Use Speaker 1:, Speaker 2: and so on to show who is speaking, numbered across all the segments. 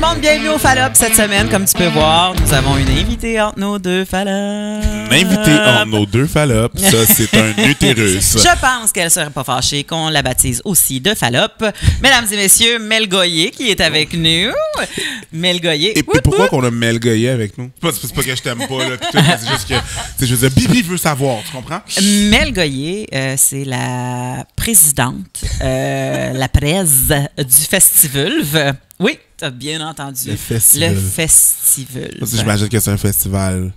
Speaker 1: le monde, bienvenue au Fallop cette semaine. Comme tu peux voir, nous avons une invitée entre nos deux Fallops.
Speaker 2: Une invitée entre nos deux Fallops, ça c'est un utérus.
Speaker 1: Je pense qu'elle ne serait pas fâchée qu'on la baptise aussi de Fallop. Mesdames et messieurs, Mel Goyer qui est avec nous. Mel Goyer.
Speaker 2: Et puis pourquoi qu'on a Mel Goyer avec nous? C'est pas que je t'aime pas, là, c'est juste que, je veux dire, Bibi veut savoir, tu comprends?
Speaker 1: Mel Goyer, c'est la présidente, la presse du Festivulve. Oui, tu as bien entendu.
Speaker 2: Le Festivulve.
Speaker 1: Le Festivulve.
Speaker 2: J'imagine que c'est un festival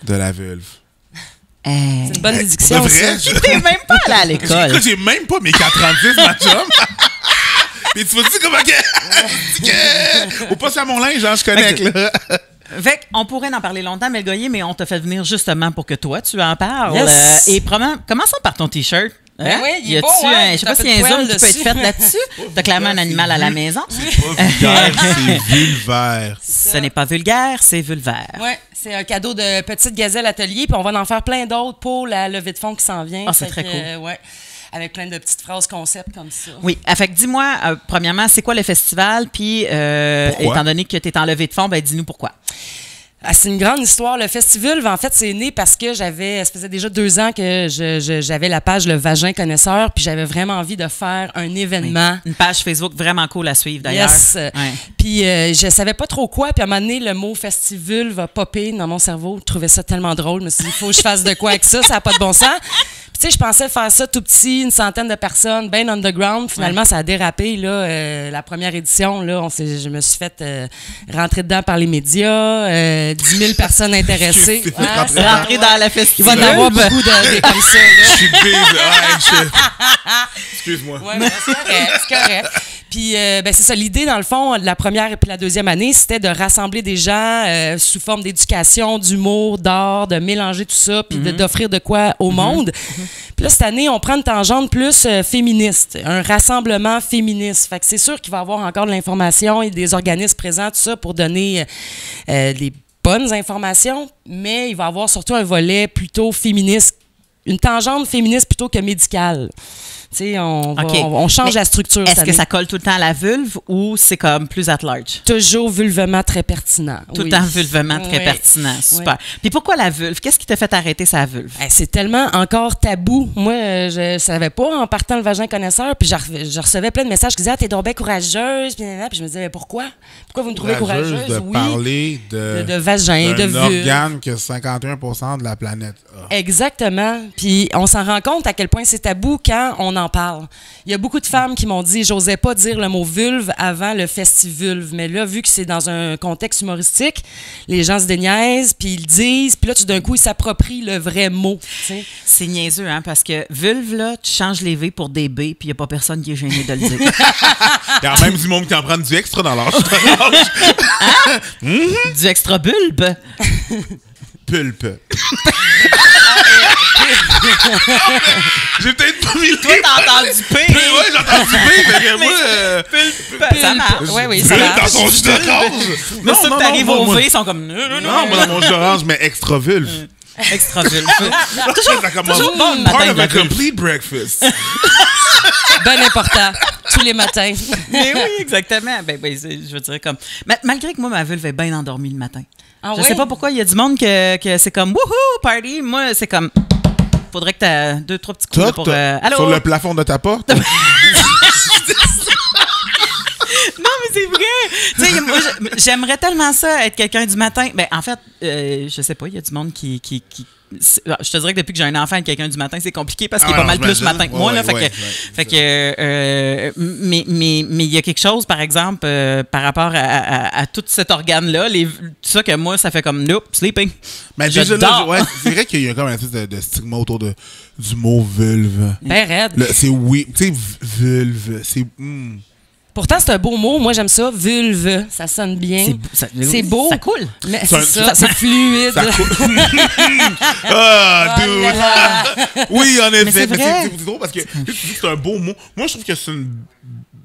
Speaker 2: de la vulve.
Speaker 3: C'est une bonne déduction.
Speaker 1: T'es même pas allé à l'école.
Speaker 2: J'ai même pas mes 4,10, ma chum. Mais tu vois-tu comment que... Faut passer à mon linge, hein, je connecte, là.
Speaker 1: Fait qu'on pourrait en parler longtemps, Mel Goyer, mais on t'a fait venir justement pour que toi, tu en parles.
Speaker 3: Yes.
Speaker 1: Et commençons par ton T-shirt.
Speaker 3: Ben oui, il est
Speaker 1: Y a-tu
Speaker 3: beau, hein?
Speaker 1: je sais pas
Speaker 3: T'as
Speaker 1: s'il y a un
Speaker 3: fait
Speaker 1: zoom
Speaker 3: poil
Speaker 1: qui peut être
Speaker 3: dessus.
Speaker 1: fait là-dessus. T'as clairement un animal à la maison.
Speaker 2: C'est pas vulgaire, c'est vulvaire.
Speaker 1: Ce n'est pas vulgaire, c'est vulvaire.
Speaker 3: Oui, c'est un cadeau de Petite Gazelle Atelier, puis on va en faire plein d'autres pour la levée de fonds qui s'en vient.
Speaker 1: Ah, c'est
Speaker 3: Fait
Speaker 1: très
Speaker 3: que,
Speaker 1: cool.
Speaker 3: ouais, avec plein de petites phrases concept comme ça.
Speaker 1: Oui. Fait que dis-moi, premièrement, c'est quoi le festival? Puis,
Speaker 2: Pourquoi?
Speaker 1: étant donné que tu es en levée de fonds, ben dis-nous pourquoi.
Speaker 3: Ah, c'est une grande histoire. Le Festivulve, en fait, c'est né parce que ça faisait déjà 2 ans que j'avais la page Le Vagin Connaisseur, puis j'avais vraiment envie de faire un événement.
Speaker 1: Une page Facebook vraiment cool à suivre, d'ailleurs.
Speaker 3: Yes.
Speaker 1: Ouais.
Speaker 3: Puis je savais pas trop quoi. Puis à un moment donné, le mot Festivulve a popé dans mon cerveau. Je trouvais ça tellement drôle. Je me suis dit, il faut que je fasse de quoi avec ça. Ça n'a pas de bon sens. Puis tu sais, je pensais faire ça tout petit, une centaine de personnes, bien underground. Finalement, ça a dérapé. Là, la première édition, là, je me suis fait rentrer dedans par les médias. 10 000 personnes intéressées.
Speaker 2: Tu t'es fait
Speaker 3: Ah,
Speaker 2: rentrer
Speaker 3: c'est
Speaker 2: dedans.
Speaker 1: Rentrer dans la
Speaker 3: Il
Speaker 1: festival.
Speaker 3: va y en avoir beaucoup comme ça. Là.
Speaker 2: Je suis bise. Excuse-moi.
Speaker 3: Oui, mais c'est correct. Puis, c'est ça. L'idée, dans le fond, de la première et puis la deuxième année, c'était de rassembler des gens sous forme d'éducation, d'humour, d'art, de mélanger tout ça, puis d'offrir de quoi au monde. Puis là, cette année, on prend une tangente plus féministe, un rassemblement féministe. Fait que c'est sûr qu'il va y avoir encore de l'information et des organismes présents, tout ça, pour donner des bonnes informations, mais il va y avoir surtout un volet plutôt féministe, une tangente féministe plutôt que médicale. Tu sais, on change la structure.
Speaker 1: Est-ce que ça colle tout le temps à la vulve ou c'est comme plus at large?
Speaker 3: Toujours vulvement très pertinent.
Speaker 1: Tout le temps vulvement très pertinent. Super. Puis pourquoi la vulve? Qu'est-ce qui t'a fait arrêter sa vulve?
Speaker 3: C'est tellement encore tabou. Moi, je savais pas en partant le vagin connaisseur, puis je recevais plein de messages qui disaient « Ah, t'es donc bien courageuse », puis je me disais « Pourquoi? Pourquoi vous me trouvez courageuse? »
Speaker 2: de parler
Speaker 3: de vagin, de vulve.
Speaker 2: Un organe que 51% de la planète a.
Speaker 3: Exactement. Puis on s'en rend compte à quel point c'est tabou quand on en parle. Il y a beaucoup de femmes qui m'ont dit « J'osais pas dire le mot vulve avant le festivulve. » Mais là, vu que c'est dans un contexte humoristique, les gens se déniaisent, puis ils le disent, puis là, tout d'un coup, ils s'approprient le vrai mot. T'sais.
Speaker 1: C'est niaiseux, hein, parce que vulve, là, tu changes les V pour des B, puis il n'y a pas personne qui est gêné de le dire.
Speaker 2: Il y a même du monde qui en prend du extra dans l'âge.
Speaker 1: Du extra bulbe.
Speaker 2: Pulpe. J'ai peut-être pas mis le
Speaker 1: Toi, t'as entendu P.
Speaker 2: Ouais, j'ai entendu mais moi...
Speaker 1: Pulpe, ça marche.
Speaker 3: Oui, ça marche.
Speaker 2: Dans ton jus d'orange.
Speaker 1: Non, ça que t'arrives
Speaker 2: moi,
Speaker 1: au
Speaker 2: moi-
Speaker 1: V, ils sont comme...
Speaker 2: Non, moi, dans mon jus d'orange, mais extra vulve.
Speaker 1: Extra vulve.
Speaker 2: Ça commence
Speaker 1: toujours bon le
Speaker 2: part
Speaker 1: matin
Speaker 2: of
Speaker 1: de
Speaker 2: a
Speaker 1: la vulve.
Speaker 2: complete breakfast.
Speaker 3: Ben important. Tous les matins.
Speaker 1: Mais oui, exactement. Je veux dire, comme... Malgré que moi, ma vulve est bien endormie le matin.
Speaker 3: Ah
Speaker 1: Je
Speaker 3: oui?
Speaker 1: sais pas pourquoi il y a du monde que c'est comme wouhou, party. Moi, c'est comme faudrait que tu aies 2-3 petits coups là, pour. Allô?
Speaker 2: Sur le plafond de ta porte.
Speaker 1: Non, mais c'est vrai. Tu sais, moi, j'aimerais tellement ça être quelqu'un du matin. Ben, en fait, je sais pas, il y a du monde qui je te dirais que depuis que j'ai un enfant, être quelqu'un du matin, c'est compliqué parce qu'il est pas mal plus matin que moi. Là, mais il y a quelque chose, par exemple, par rapport à tout cet organe-là, tout ça que moi, ça fait comme nope, sleeping.
Speaker 2: Mais
Speaker 1: Je
Speaker 2: déjà,
Speaker 1: dors.
Speaker 2: ouais, c'est vrai qu'il y a comme un espèce de stigma autour du mot vulve.
Speaker 3: Ben raide.
Speaker 2: C'est oui, tu sais, vulve, c'est...
Speaker 3: Pourtant, c'est un beau mot. Moi, j'aime ça. Vulve. Ça sonne bien. C'est beau.
Speaker 1: Ça coule.
Speaker 3: Mais c'est ça. C'est fluide.
Speaker 2: Ah,
Speaker 3: Oh là là.
Speaker 2: dude! Oui, en effet.
Speaker 1: c'est vrai.
Speaker 2: C'est drôle parce que tu dis que c'est un beau mot. Moi, je trouve que c'est une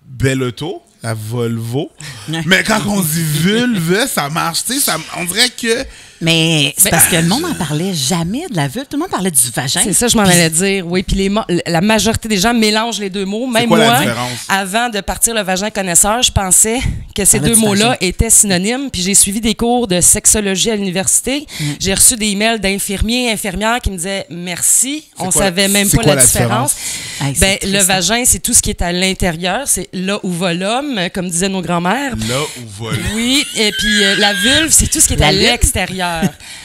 Speaker 2: belle auto. la Volvo.
Speaker 1: Ouais.
Speaker 2: Mais quand on dit vulve, ça marche. Tu sais, on dirait que...
Speaker 1: Mais c'est parce que le monde n'en parlait jamais de la vulve. Tout le monde parlait du vagin.
Speaker 3: C'est ça, je m'en allais dire. Oui, puis la majorité des gens mélangent les deux mots. Même
Speaker 2: quoi la
Speaker 3: moi,
Speaker 2: différence?
Speaker 3: avant de partir le vagin connaisseur, je pensais que ces
Speaker 1: Parlait
Speaker 3: deux
Speaker 1: du
Speaker 3: mots-là
Speaker 1: vagin.
Speaker 3: étaient synonymes. Puis j'ai suivi des cours de sexologie à l'université. J'ai reçu des emails d'infirmiers et infirmières qui me disaient merci. On savait même pas la différence.
Speaker 1: Hey, c'est
Speaker 3: Ben,
Speaker 1: triste,
Speaker 3: le
Speaker 1: hein.
Speaker 3: vagin, c'est tout ce qui est à l'intérieur. C'est là où va l'homme, comme disaient nos grands-mères.
Speaker 2: Là où va...
Speaker 3: Oui, et puis la vulve, c'est tout ce qui est
Speaker 1: La
Speaker 3: à
Speaker 1: lune?
Speaker 3: l'extérieur.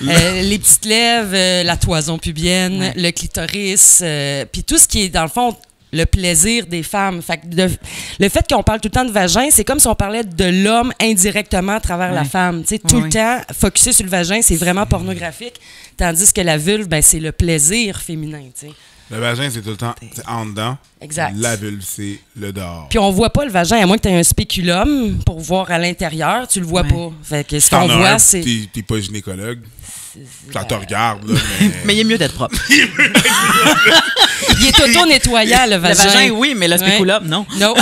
Speaker 3: Les petites lèvres, la toison pubienne,
Speaker 1: Ouais.
Speaker 3: le clitoris, puis tout ce qui est, dans le fond, le plaisir des femmes. Fait que le fait qu'on parle tout le temps de vagin, c'est comme si on parlait de l'homme indirectement à travers la
Speaker 1: Ouais.
Speaker 3: femme. Tu sais, tout
Speaker 1: Oui.
Speaker 3: le temps, focusé sur le vagin, c'est vraiment pornographique, tandis que la vulve, ben, c'est le plaisir féminin. Tu sais.
Speaker 2: Le vagin, c'est tout le temps en dedans.
Speaker 3: Exact.
Speaker 2: La vulve, c'est le dehors.
Speaker 3: Puis on voit pas le vagin, à moins que tu aies un spéculum pour voir à l'intérieur, tu le vois
Speaker 1: Ouais.
Speaker 3: pas. Fait que ce
Speaker 2: T'en
Speaker 3: qu'on
Speaker 2: as
Speaker 3: voit,
Speaker 2: un,
Speaker 3: c'est...
Speaker 2: t'es pas gynécologue. Ça te regarde, là, mais...
Speaker 1: Mais il est mieux d'être propre.
Speaker 3: Il est auto-nettoyant, le
Speaker 1: Le
Speaker 3: vagin.
Speaker 1: vagin, oui, mais le
Speaker 3: Ouais.
Speaker 1: spéculum, non.
Speaker 3: Non.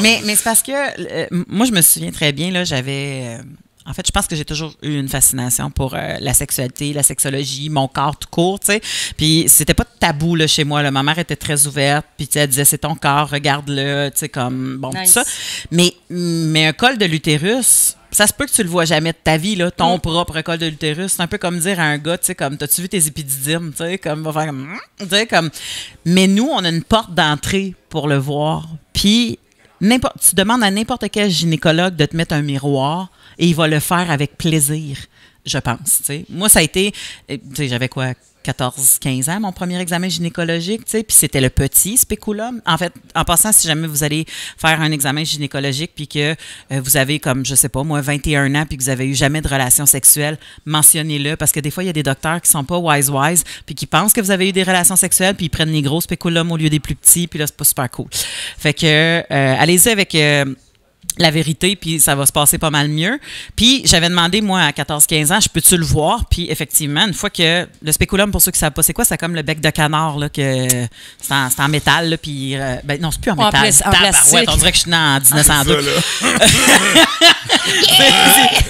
Speaker 1: Mais c'est parce que moi, je me souviens très bien, là, j'avais. En fait, je pense que j'ai toujours eu une fascination pour la sexualité, la sexologie, mon corps tout court, tu sais. Puis c'était pas tabou là, chez moi. Là. Ma mère était très ouverte, puis tu sais, elle disait c'est ton corps, regarde-le, tu sais, comme bon
Speaker 3: Nice.
Speaker 1: tout ça. Mais un col de l'utérus, ça se peut que tu le vois jamais de ta vie, là, ton propre col de l'utérus. C'est un peu comme dire à un gars, tu sais, comme t'as-tu vu tes épididymes, tu sais, comme va faire comme, tu sais, comme. Mais nous, on a une porte d'entrée pour le voir. Puis tu demandes à n'importe quel gynécologue de te mettre un miroir et il va le faire avec plaisir, je pense. Tu sais. Moi, ça a été, tu sais, j'avais quoi, 14-15 ans, mon premier examen gynécologique, tu sais, puis c'était le petit spéculum. En fait, en passant, si jamais vous allez faire un examen gynécologique puis que vous avez comme, je sais pas, moi, 21 ans puis que vous avez eu jamais de relation sexuelle, mentionnez-le parce que des fois, il y a des docteurs qui sont pas wise puis qui pensent que vous avez eu des relations sexuelles puis ils prennent les gros spéculums au lieu des plus petits puis là, c'est pas super cool. Fait que, allez-y avec... la vérité, puis ça va se passer pas mal mieux. Puis j'avais demandé, moi, à 14-15 ans, je peux-tu le voir? Puis effectivement, une fois que... Le spéculum, pour ceux qui ne savent pas, c'est quoi? C'est comme le bec de canard, là, que c'est en métal, là, puis... ben non, c'est plus en métal.
Speaker 3: En plastique.
Speaker 1: Ouais, on dirait que je suis né en
Speaker 2: Ça,
Speaker 1: 1902.
Speaker 2: là.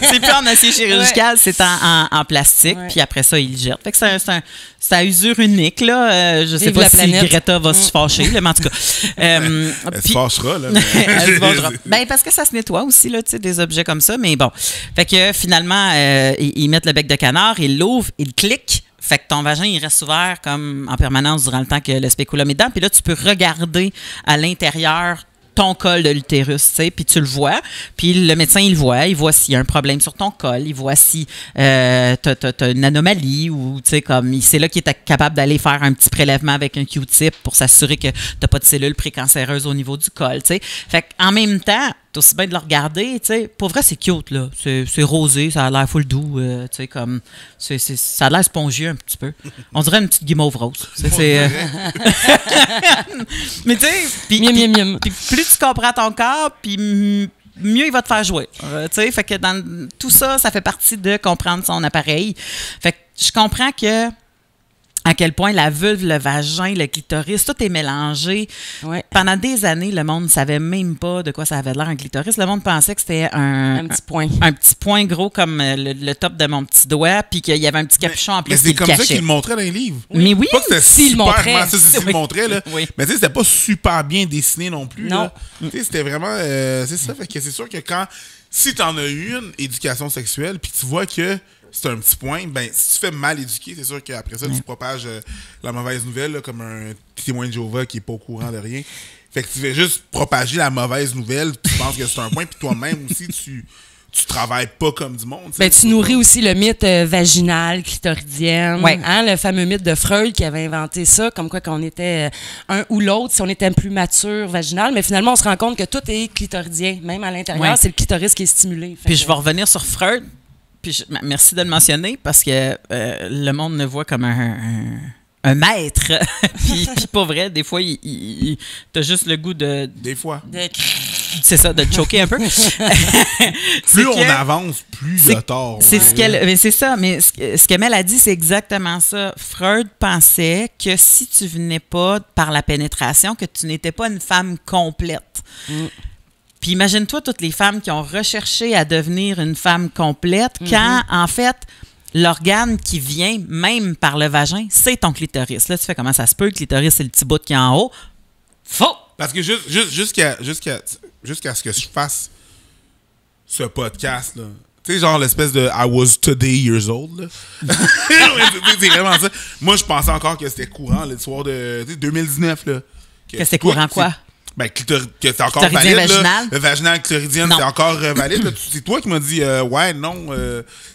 Speaker 1: C'est plus en acier chirurgical, c'est en plastique.
Speaker 3: Ouais.
Speaker 1: Puis après ça, il le jette. Fait que c'est à usure unique, là. Je sais
Speaker 3: Vive
Speaker 1: pas
Speaker 3: la
Speaker 1: si
Speaker 3: planète.
Speaker 1: Greta va se fâcher, là, mais en tout cas...
Speaker 2: Elle se
Speaker 1: puis-
Speaker 2: fâchera, là. mais-
Speaker 1: Elle se vengera. Ben, parce que ça se nettoie aussi, là, tu sais, des objets comme ça. Mais bon. Fait que finalement, ils mettent le bec de canard, ils l'ouvrent, ils cliquent. Fait que ton vagin, il reste ouvert comme en permanence durant le temps que le spéculum est dedans. Puis là, tu peux regarder à l'intérieur ton col de l'utérus, tu sais, puis tu le vois. Puis le médecin, il voit s'il y a un problème sur ton col, il voit si t'as une anomalie ou, tu sais, comme, c'est là qu'il est capable d'aller faire un petit prélèvement avec un Q-tip pour s'assurer que t'as pas de cellules précancéreuses au niveau du col, tu sais. Fait qu'en même temps, t'as aussi bien de le regarder, tu sais. Pour vrai, c'est cute, là. C'est rosé, ça a l'air full doux, tu sais, comme, ça a l'air spongieux un petit peu. On dirait une petite guimauve rose. Mais tu sais, puis
Speaker 3: Miam, miam, miam.
Speaker 1: puis plus tu comprends ton corps, puis mieux il va te faire jouer. Tu sais, fait que dans tout ça, ça fait partie de comprendre son appareil. Fait que je comprends que à quel point la vulve, le vagin, le clitoris, tout est mélangé.
Speaker 3: Ouais.
Speaker 1: Pendant des années, le monde ne savait même pas de quoi ça avait l'air un clitoris. Le monde pensait que c'était un
Speaker 3: petit point.
Speaker 1: un petit point gros comme le top de mon petit doigt, puis qu'il y avait un petit capuchon en plus
Speaker 2: Mais
Speaker 1: qui
Speaker 2: c'est
Speaker 1: le
Speaker 2: comme ça
Speaker 1: cachait.
Speaker 2: qu'il le montrait dans les livres.
Speaker 1: Mais oui,
Speaker 2: Pas que c'était
Speaker 3: s'il
Speaker 2: super...
Speaker 3: montrait.
Speaker 2: Ça, c'est s'il
Speaker 1: Oui.
Speaker 2: montrait, là.
Speaker 1: Oui.
Speaker 2: Mais tu sais, c'était pas super bien dessiné non plus.
Speaker 3: Non.
Speaker 2: Là. Tu sais, c'était vraiment... c'est ça, fait que c'est sûr que quand... Si t'en as eu une éducation sexuelle, puis tu vois que c'est un petit point, ben si tu fais mal éduquer, c'est sûr qu'après ça, tu propages la mauvaise nouvelle, là, comme un témoin de Jéhovah qui est pas au courant de rien. Fait que tu fais juste propager la mauvaise nouvelle, tu penses que c'est un point, puis toi-même aussi, tu travailles pas comme du monde.
Speaker 3: Ben, tu nourris aussi le mythe vaginal, clitoridienne.
Speaker 1: Ouais.
Speaker 3: Hein, le fameux mythe de Freud qui avait inventé ça, comme quoi qu'on était un ou l'autre, si on était plus mature vaginal. Mais finalement, on se rend compte que tout est clitoridien. Même à l'intérieur,
Speaker 1: Ouais.
Speaker 3: c'est le clitoris qui est stimulé. Fait
Speaker 1: Puis
Speaker 3: que-
Speaker 1: je vais revenir sur Freud. Puis merci de le mentionner parce que le monde le voit comme un maître. puis pas vrai, des fois, t'as juste le goût de...
Speaker 2: Des fois.
Speaker 3: de-
Speaker 1: c'est ça, de le choquer un peu.
Speaker 2: Plus on avance, plus il y a tort.
Speaker 1: C'est ce qu'elle, mais c'est ça, mais ce qu'Emelle a dit, c'est exactement ça. Freud pensait que si tu venais pas par la pénétration, que tu n'étais pas une femme complète. Puis imagine-toi toutes les femmes qui ont recherché à devenir une femme complète quand, en fait, l'organe qui vient, même par le vagin, c'est ton clitoris. Là, tu fais comment ça se peut, le clitoris, c'est le petit bout qui est en haut. Faux!
Speaker 2: Parce que jusqu'à ce que je fasse ce podcast, là, tu sais, genre l'espèce de I was today years old, là. C'est vraiment ça. Moi, je pensais encore que c'était courant, l'histoire de 2019, là.
Speaker 1: Que c'était courant quoi?
Speaker 2: Ben, que c'est encore valide,
Speaker 1: vaginal?
Speaker 2: là. Le vaginal clitoridien, c'est encore valide. Là. C'est toi qui m'as dit, ouais, non,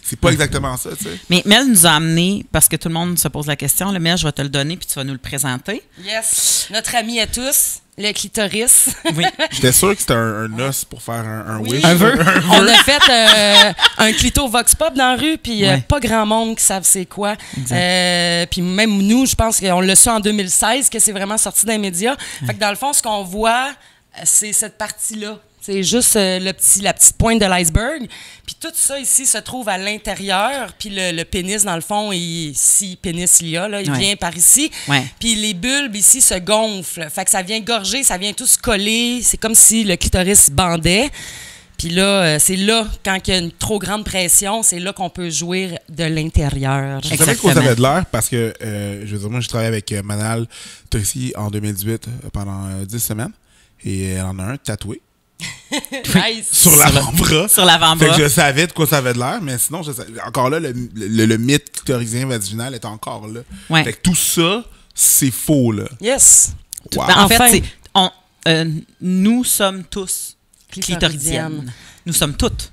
Speaker 2: c'est pas exactement ça, tu sais.
Speaker 1: Mais Mel nous a amené, parce que tout le monde se pose la question, le Mel, je vais te le donner, puis tu vas nous le présenter.
Speaker 3: Yes. Notre ami à tous, le clitoris.
Speaker 1: Oui.
Speaker 2: J'étais sûr que c'était un os pour faire un
Speaker 3: Oui.
Speaker 2: wish.
Speaker 1: Un vœu.
Speaker 3: On a fait un clito vox pop dans la rue, puis pas grand monde qui savent c'est quoi. Puis même nous, je pense qu'on l'a su en 2016, que c'est vraiment sorti dans les médias. Fait que dans le fond, ce qu'on voit, c'est cette partie-là. C'est juste la petite pointe de l'iceberg. Puis tout ça ici se trouve à l'intérieur. Puis le pénis, dans le fond, si pénis il y a, là, il vient par ici.
Speaker 1: Ouais.
Speaker 3: Puis les bulbes ici se gonflent. Fait que ça vient gorger, ça vient tout se coller. C'est comme si le clitoris bandait. Puis là, c'est là, quand il y a une trop grande pression, c'est là qu'on peut jouir de l'intérieur.
Speaker 2: Je savais quoi ça avait de l'air parce que, je veux dire, moi, j'ai travaillé avec Manal Tossi en 2018 pendant 10 semaines. Et elle en a un tatoué.
Speaker 3: Nice.
Speaker 2: Sur l'avant-bras.
Speaker 1: Sur l'avant-bras.
Speaker 2: Fait que je savais de quoi ça avait de l'air, mais sinon, encore là, le mythe clitoridien vaginal est encore là.
Speaker 1: Ouais.
Speaker 2: Fait que tout ça, c'est faux, là.
Speaker 3: Yes.
Speaker 2: Wow.
Speaker 1: En
Speaker 3: Enfin.
Speaker 1: fait, nous sommes tous clitoridiennes. Nous sommes toutes.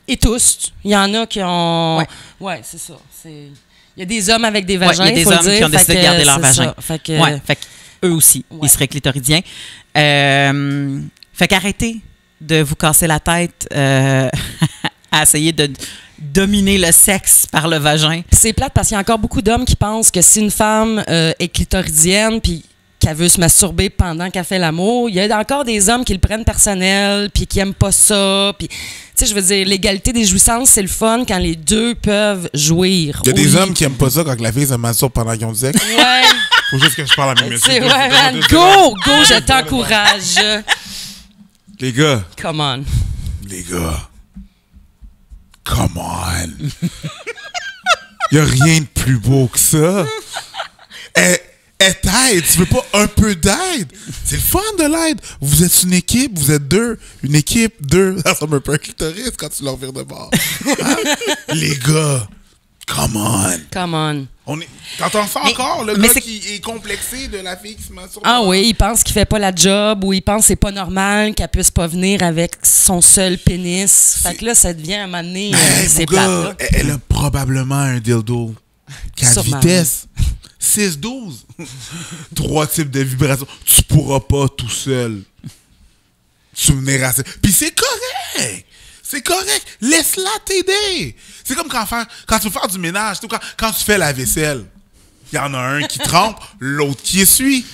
Speaker 3: Et tous. Il y en a qui ont... Ouais, c'est ça. Il y a des hommes avec des vagins,
Speaker 1: il y a des
Speaker 3: faut le
Speaker 1: hommes
Speaker 3: dire.
Speaker 1: qui ont décidé de garder leur vagin.
Speaker 3: Fait que,
Speaker 1: Fait eux aussi, ils seraient clitoridiens. Fait qu'arrêtez de vous casser la tête à essayer de dominer le sexe par le vagin.
Speaker 3: c'est plate parce qu'il y a encore beaucoup d'hommes qui pensent que si une femme est clitoridienne puis qu'elle veut se masturber pendant qu'elle fait l'amour, il y a encore des hommes qui le prennent personnel puis qui aiment pas ça. Puis, tu sais, je veux dire, l'égalité des jouissances, c'est le fun quand les deux peuvent jouir.
Speaker 2: Il y a des hommes qui aiment pas ça quand la fille se masturbe pendant qu'ils ont du sexe.
Speaker 3: Ouais.
Speaker 2: Faut juste que je parle à mes messieurs.
Speaker 3: C'est ouais, man. Go, je t'encourage.
Speaker 2: Les gars.
Speaker 3: Come on.
Speaker 2: Les gars. Come on. Il y a rien de plus beau que ça. T'aide, tu veux pas un peu d'aide? C'est le fun de l'aide. Vous êtes une équipe, vous êtes deux. Une équipe, deux. Ça ressemble un peu à un clitoris quand tu leur vires de bord. Hein? Les gars, come on.
Speaker 3: Come on.
Speaker 2: T'entends ça encore, le gars qui est complexé de la fille qui se masturbe?
Speaker 3: Ah oui, il pense qu'il fait pas la job ou il pense que c'est pas normal qu'elle puisse pas venir avec son seul pénis. Fait que là, ça devient à un moment donné, c'est plate. Là.
Speaker 2: Elle a probablement un dildo 4
Speaker 3: Sûrement.
Speaker 2: vitesses. 6-12. 3 types de vibrations. Tu pourras pas tout seul souvenir à ça. Puis c'est correct. C'est correct. Laisse-la t'aider. C'est comme quand tu veux faire du ménage. Quand tu fais la vaisselle, il y en a un qui trempe, l'autre qui essuie.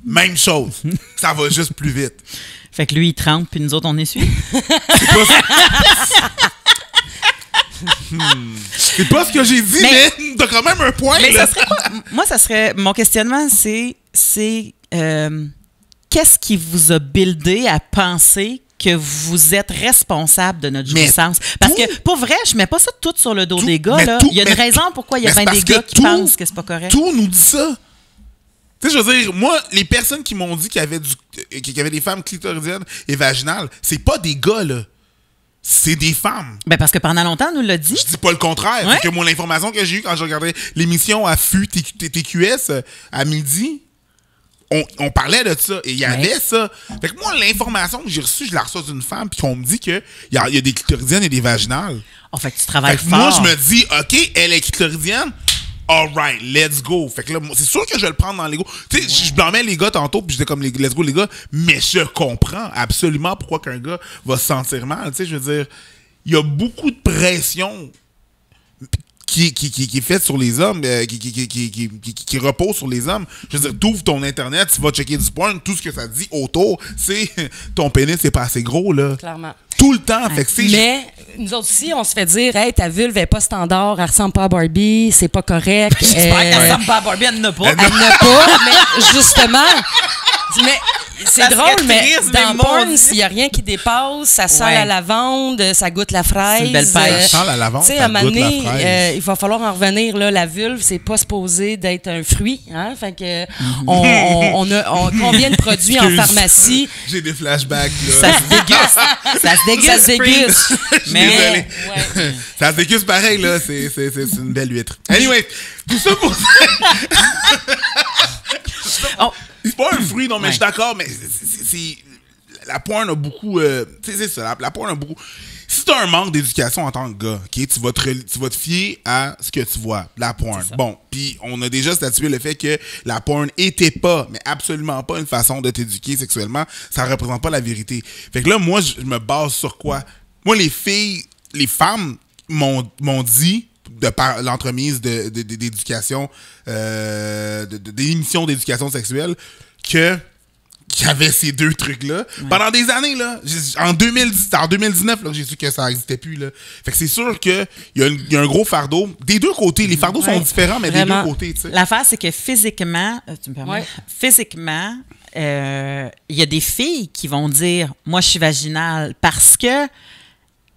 Speaker 2: Même chose. Ça va juste plus vite.
Speaker 1: Fait que lui, il trempe, puis nous autres, on essuie.
Speaker 2: C'est pas ce que j'ai dit, mais t'as quand même un point.
Speaker 1: Mais
Speaker 2: là.
Speaker 1: ça serait pas, moi, ça serait... Mon questionnement, c'est qu'est-ce qui vous a buildé à penser que vous êtes responsable de notre jouissance? Parce que, pour vrai, je mets pas ça tout sur le dos des gars. Là. Il y a une raison pourquoi il y a bien des gars qui pensent que c'est pas correct.
Speaker 2: Tout nous dit ça. Tu sais, je veux dire, moi, les personnes qui m'ont dit qu'il y avait des femmes clitoridiennes et vaginales, c'est pas des gars, là. C'est des femmes.
Speaker 1: Ben parce que pendant longtemps, on nous l'a dit.
Speaker 2: Je dis pas le contraire.
Speaker 1: Ouais.
Speaker 2: Que moi, l'information que j'ai eue quand je regardais l'émission à FU TQS à midi, on parlait de ça. Et il y avait ça. Fait que moi, l'information que j'ai reçue, je la reçois d'une femme, puis qu'on me dit qu'il y a des clitoridiennes et des vaginales.
Speaker 1: Oh, fait que tu travailles
Speaker 2: Fait que
Speaker 1: fort.
Speaker 2: moi, je me dis, OK, elle est clitoridienne. All right, let's go. Fait que là, c'est sûr que je vais le prendre dans l'ego. Tu sais, je blâmais les gars tantôt, puis j'étais comme, let's go, les gars. Mais je comprends absolument pourquoi qu'un gars va se sentir mal. Tu sais, je veux dire, il y a beaucoup de pression qui est faite sur les hommes, qui repose sur les hommes. Je veux dire, t'ouvres ton Internet, tu vas checker du porn, tout ce que ça dit autour, c'est ton pénis, c'est pas assez gros, là.
Speaker 3: Clairement.
Speaker 2: Tout le temps. Fait que
Speaker 3: mais nous autres aussi, on se fait dire, hey, ta vulve est pas standard, elle ressemble pas à Barbie, c'est pas correct.
Speaker 1: J'espère qu'elle ressemble pas à Barbie, elle n'a pas.
Speaker 3: Elle n'a pas, mais justement. Mais c'est drôle, mais dans porn, s'il n'y a rien qui dépasse, ça sent la lavande, ça goûte la fraise.
Speaker 1: C'est une belle pêche.
Speaker 2: Ça sent la lavande,
Speaker 3: ça
Speaker 2: goûte la fraise.
Speaker 3: il va falloir en revenir. Là, la vulve, c'est pas supposé d'être un fruit. Hein? Fait que combien de produits en pharmacie?
Speaker 2: J'ai des flashbacks. Là.
Speaker 1: Ça se déguste. Ça se déguste.
Speaker 2: Mais désolé.
Speaker 3: Ouais.
Speaker 2: Ça se déguste pareil, là. C'est une belle huître. Anyway, tout ça pour ça. C'est pas un fruit, non, mais je suis d'accord, mais la porn a beaucoup. C'est ça, la porn a beaucoup. Si t'as un manque d'éducation en tant que gars, okay, tu vas te fier à ce que tu vois, la porn. Bon, puis on a déjà statué le fait que la porn était pas, mais absolument pas une façon de t'éduquer sexuellement. Ça représente pas la vérité. Fait que là, moi, je me base sur quoi? Moi, les femmes m'ont dit, de par l'entremise d'éducation, d'émissions d'éducation sexuelle, qu'il y avait ces deux trucs-là. Ouais. Pendant des années, là, en 2019, là, j'ai su que ça n'existait plus. Là. Fait que c'est sûr qu'il y a un gros fardeau. Des deux côtés, les fardeaux sont différents, mais vraiment. Des deux côtés.
Speaker 1: L'affaire, c'est que physiquement, tu me permets? Physiquement, il y a des filles qui vont dire « Moi, je suis vaginale » parce que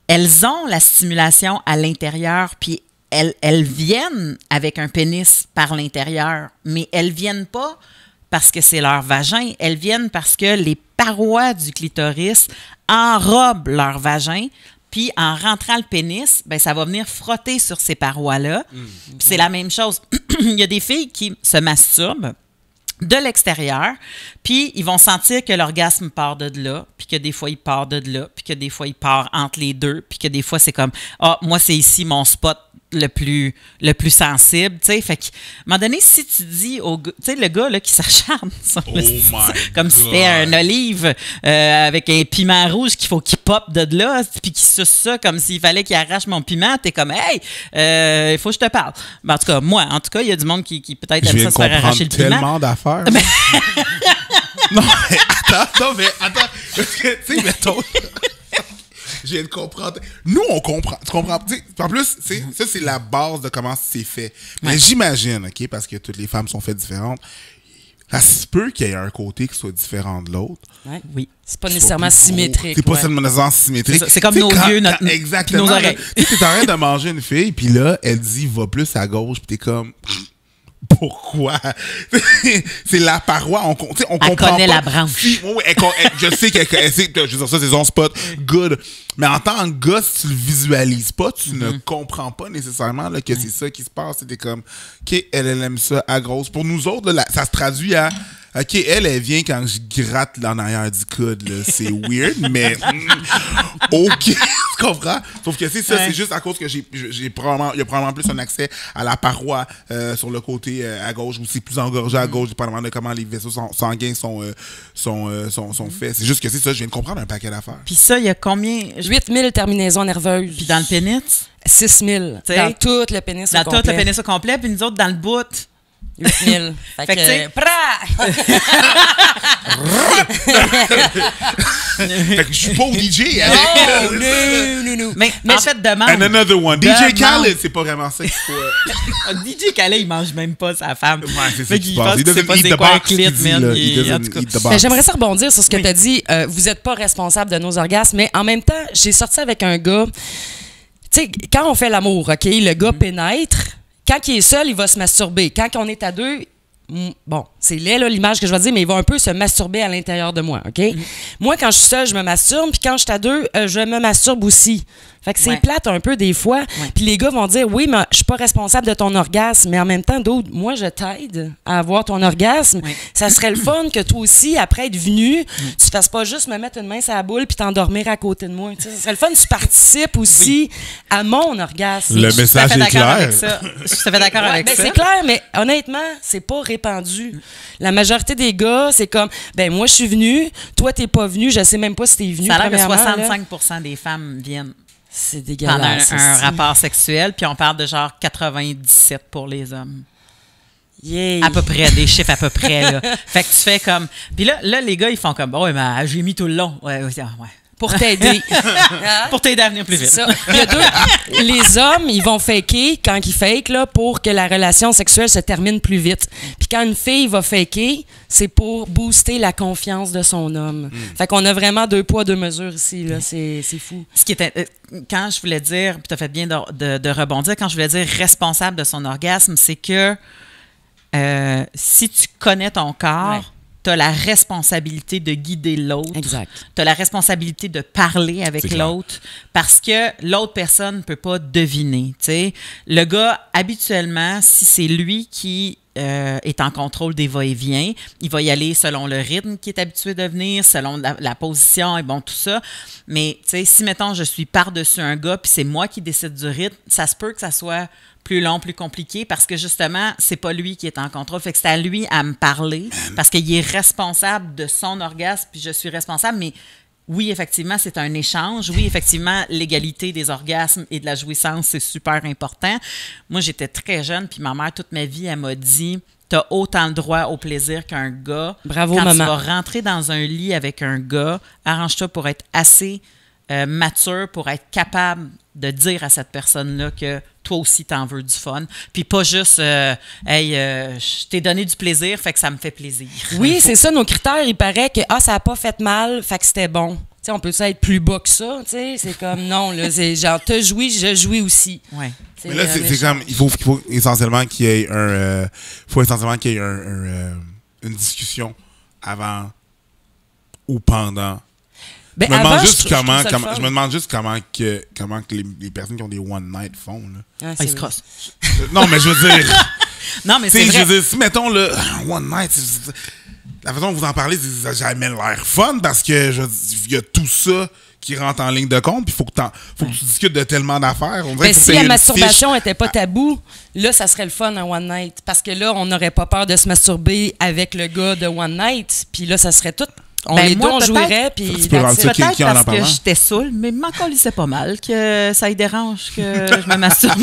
Speaker 1: elles ont la stimulation à l'intérieur, puis elles viennent avec un pénis par l'intérieur, mais elles viennent pas parce que c'est leur vagin. Elles viennent parce que les parois du clitoris enrobent leur vagin, puis en rentrant le pénis, ben ça va venir frotter sur ces parois-là. C'est la même chose. Il y a des filles qui se masturbent de l'extérieur, puis ils vont sentir que l'orgasme part de là, puis que des fois il part de là, puis que des fois il part entre les deux, puis que des fois c'est comme « Ah, moi c'est ici mon spot le plus sensible », tu sais. Fait qu'à un moment donné, si tu dis au gars, tu sais, le gars là, qui s'acharne comme si c'était un olive avec un piment rouge qu'il faut qu'il pop de là, puis qu'il suce ça comme s'il fallait qu'il arrache mon piment, t'es comme « Hey, il faut que je te parle ». Ben, en tout cas, il y a du monde qui peut-être aime ça se faire arracher le piment.
Speaker 2: Tellement d'affaires. Non, mais attends. Parce que, tu sais, mettons... Je viens de comprendre. Nous, on comprend. Tu comprends? En plus, ça, c'est la base de comment c'est fait. Mais j'imagine, OK, parce que toutes les femmes sont faites différentes, ça se peut qu'il y ait un côté qui soit différent de l'autre.
Speaker 3: Ouais, oui. C'est pas nécessairement symétrique.
Speaker 2: C'est pas nécessairement symétrique.
Speaker 1: C'est comme nos vieux,
Speaker 2: exactement.
Speaker 1: Nos oreilles.
Speaker 2: Tu es en train de manger une fille, puis là, elle dit va plus à gauche, puis t'es comme... Pourquoi? C'est la paroi. On comprend
Speaker 1: connaît
Speaker 2: pas.
Speaker 1: La branche.
Speaker 2: Je sais qu'elle sait. Je veux dire, ça, c'est son spot. Good. Mais en tant que gars, si tu le visualises pas, tu ne comprends pas nécessairement là, que c'est ça qui se passe. C'était comme, OK, elle aime ça à grosse. Pour nous autres, là, ça se traduit à, OK, elle vient quand je gratte en arrière du coude. Là. C'est weird, mais OK, tu comprends? Sauf que c'est ça, c'est juste à cause que il y a probablement plus un accès à la paroi sur le côté à gauche, où c'est plus engorgé à gauche, dépendamment de comment les vaisseaux sanguins sont faits. C'est juste que c'est ça, je viens de comprendre un paquet d'affaires.
Speaker 1: Puis ça, il y a combien?
Speaker 3: 8000 terminaisons nerveuses.
Speaker 1: Puis dans le pénis?
Speaker 3: 6000. Dans tout le pénis au complet.
Speaker 1: Dans tout le pénis au complet, puis nous autres, dans le bout...
Speaker 3: 8000. Fait que,
Speaker 2: fait que je suis pas au DJ.
Speaker 3: Non.
Speaker 1: Mais en fait, demande.
Speaker 2: And another one. DJ Khaled, c'est pas vraiment ça qu'il faut.
Speaker 1: DJ Khaled, il mange même pas sa femme.
Speaker 2: Ouais, c'est ça
Speaker 1: fait qu'il pense que c'est pas c'est quoi un clit, man.
Speaker 3: J'aimerais ça rebondir sur ce que tu as dit. Vous êtes pas responsable de nos orgasmes, mais en même temps, j'ai sorti avec un gars. Tu sais, quand on fait l'amour, OK, le gars pénètre. Quand il est seul, il va se masturber. Quand on est à deux, bon, c'est laid, là, l'image que je vais dire, mais il va un peu se masturber à l'intérieur de moi, OK? Moi, quand je suis seule, je me masturbe, puis quand je suis à deux, je me masturbe aussi. Fait que c'est plate un peu des fois. Puis les gars vont dire, oui, mais je suis pas responsable de ton orgasme, mais en même temps, d'autres, moi, je t'aide à avoir ton orgasme. Ça serait le fun que toi aussi, après être venu, tu fasses pas juste me mettre une main sur la boule puis t'endormir à côté de moi. T'sais, ça serait le fun que tu participes aussi à mon orgasme.
Speaker 2: Le message est clair.
Speaker 1: Je suis tout à fait d'accord avec ça.
Speaker 3: C'est clair, mais honnêtement, c'est pas répandu. La majorité des gars, c'est comme, ben moi, je suis venu, toi, t'es pas venu, je sais même pas si t'es venu.
Speaker 1: Ça a l'air que 65% des femmes viennent.
Speaker 3: C'est
Speaker 1: pendant
Speaker 3: dégueulasse.
Speaker 1: un rapport sexuel, puis on parle de genre 97 pour les hommes.
Speaker 3: Yay.
Speaker 1: À peu près, des chiffres à peu près, là. Fait que tu fais comme... Puis là, les gars, ils font comme, ouais, mais j'ai mis tout le long. Ouais.
Speaker 3: Pour t'aider. Hein?
Speaker 1: Pour t'aider à venir plus vite.
Speaker 3: C'est ça. Il y a les hommes, ils vont faker quand ils fake là, pour que la relation sexuelle se termine plus vite. Puis quand une fille va faker, c'est pour booster la confiance de son homme. Fait qu'on a vraiment 2 poids, 2 mesures ici. Là. C'est fou.
Speaker 1: Ce qui était... quand je voulais dire, puis tu as fait bien de rebondir, quand je voulais dire responsable de son orgasme, c'est que si tu connais ton corps, tu as la responsabilité de guider l'autre.
Speaker 3: Exact.
Speaker 1: Tu as la responsabilité de parler avec
Speaker 2: C'est clair.
Speaker 1: l'autre parce que l'autre personne ne peut pas deviner. T'sais. Le gars, habituellement, si c'est lui qui est en contrôle des va-et-vient, il va y aller selon le rythme qu'il est habitué de venir, selon la position et bon, tout ça. Mais si, mettons, je suis par-dessus un gars puis c'est moi qui décide du rythme, ça se peut que ça soit plus long, plus compliqué, parce que justement, c'est pas lui qui est en contrôle. Fait que c'est à lui à me parler, parce qu'il est responsable de son orgasme, puis je suis responsable, mais oui, effectivement, c'est un échange. Oui, effectivement, l'égalité des orgasmes et de la jouissance, c'est super important. Moi, j'étais très jeune, puis ma mère, toute ma vie, elle m'a dit, t'as autant le droit au plaisir qu'un gars.
Speaker 3: Bravo,
Speaker 1: Quand
Speaker 3: maman.
Speaker 1: tu vas rentrer dans un lit avec un gars, arrange-toi pour être assez mature, pour être capable de dire à cette personne-là que toi aussi, t'en veux du fun. Puis pas juste, je t'ai donné du plaisir, fait que ça me fait plaisir.
Speaker 3: Oui, c'est ça, nos critères. Il paraît que ça n'a pas fait mal, fait que c'était bon. T'sais, on peut ça être plus bas que ça, c'est comme non, là, c'est genre t'as joui, je jouis aussi.
Speaker 1: Ouais.
Speaker 2: Mais là, c'est comme, il faut essentiellement qu'il y ait une discussion avant ou pendant.
Speaker 3: Ben,
Speaker 2: Je me demande
Speaker 3: avant,
Speaker 2: juste
Speaker 3: je trouve ça le
Speaker 2: je
Speaker 3: fun.
Speaker 2: me demande juste comment que les personnes qui ont des one night font là.
Speaker 3: Ah,
Speaker 1: Ils
Speaker 3: c'est
Speaker 1: se
Speaker 3: vrai.
Speaker 1: crossent.
Speaker 2: Non, mais je veux dire,
Speaker 1: Non, mais
Speaker 2: tu
Speaker 1: c'est
Speaker 2: sais, je
Speaker 1: vrai.
Speaker 2: veux dire, si mettons le one night, la façon dont vous en parlez, ça a jamais l'air fun parce que il y a tout ça qui rentre en ligne de compte, puis faut que tu discutes de tellement d'affaires. On dirait
Speaker 3: Ben,
Speaker 2: qu'il faut
Speaker 3: si
Speaker 2: que t'aies
Speaker 3: la
Speaker 2: une
Speaker 3: masturbation
Speaker 2: fiche.
Speaker 3: n'était pas tabou, là, ça serait le fun un one night. Parce que là, on n'aurait pas peur de se masturber avec le gars de one night. Puis là, ça serait tout. Les deux, on
Speaker 1: peut-être-
Speaker 3: jouirait. Puis
Speaker 2: Tu peux rendre ça
Speaker 1: Peut-être
Speaker 2: qui en
Speaker 1: parce que
Speaker 2: parlant?
Speaker 1: j'étais saoule, mais m'en colissait pas mal que ça y dérange que je me masturbe.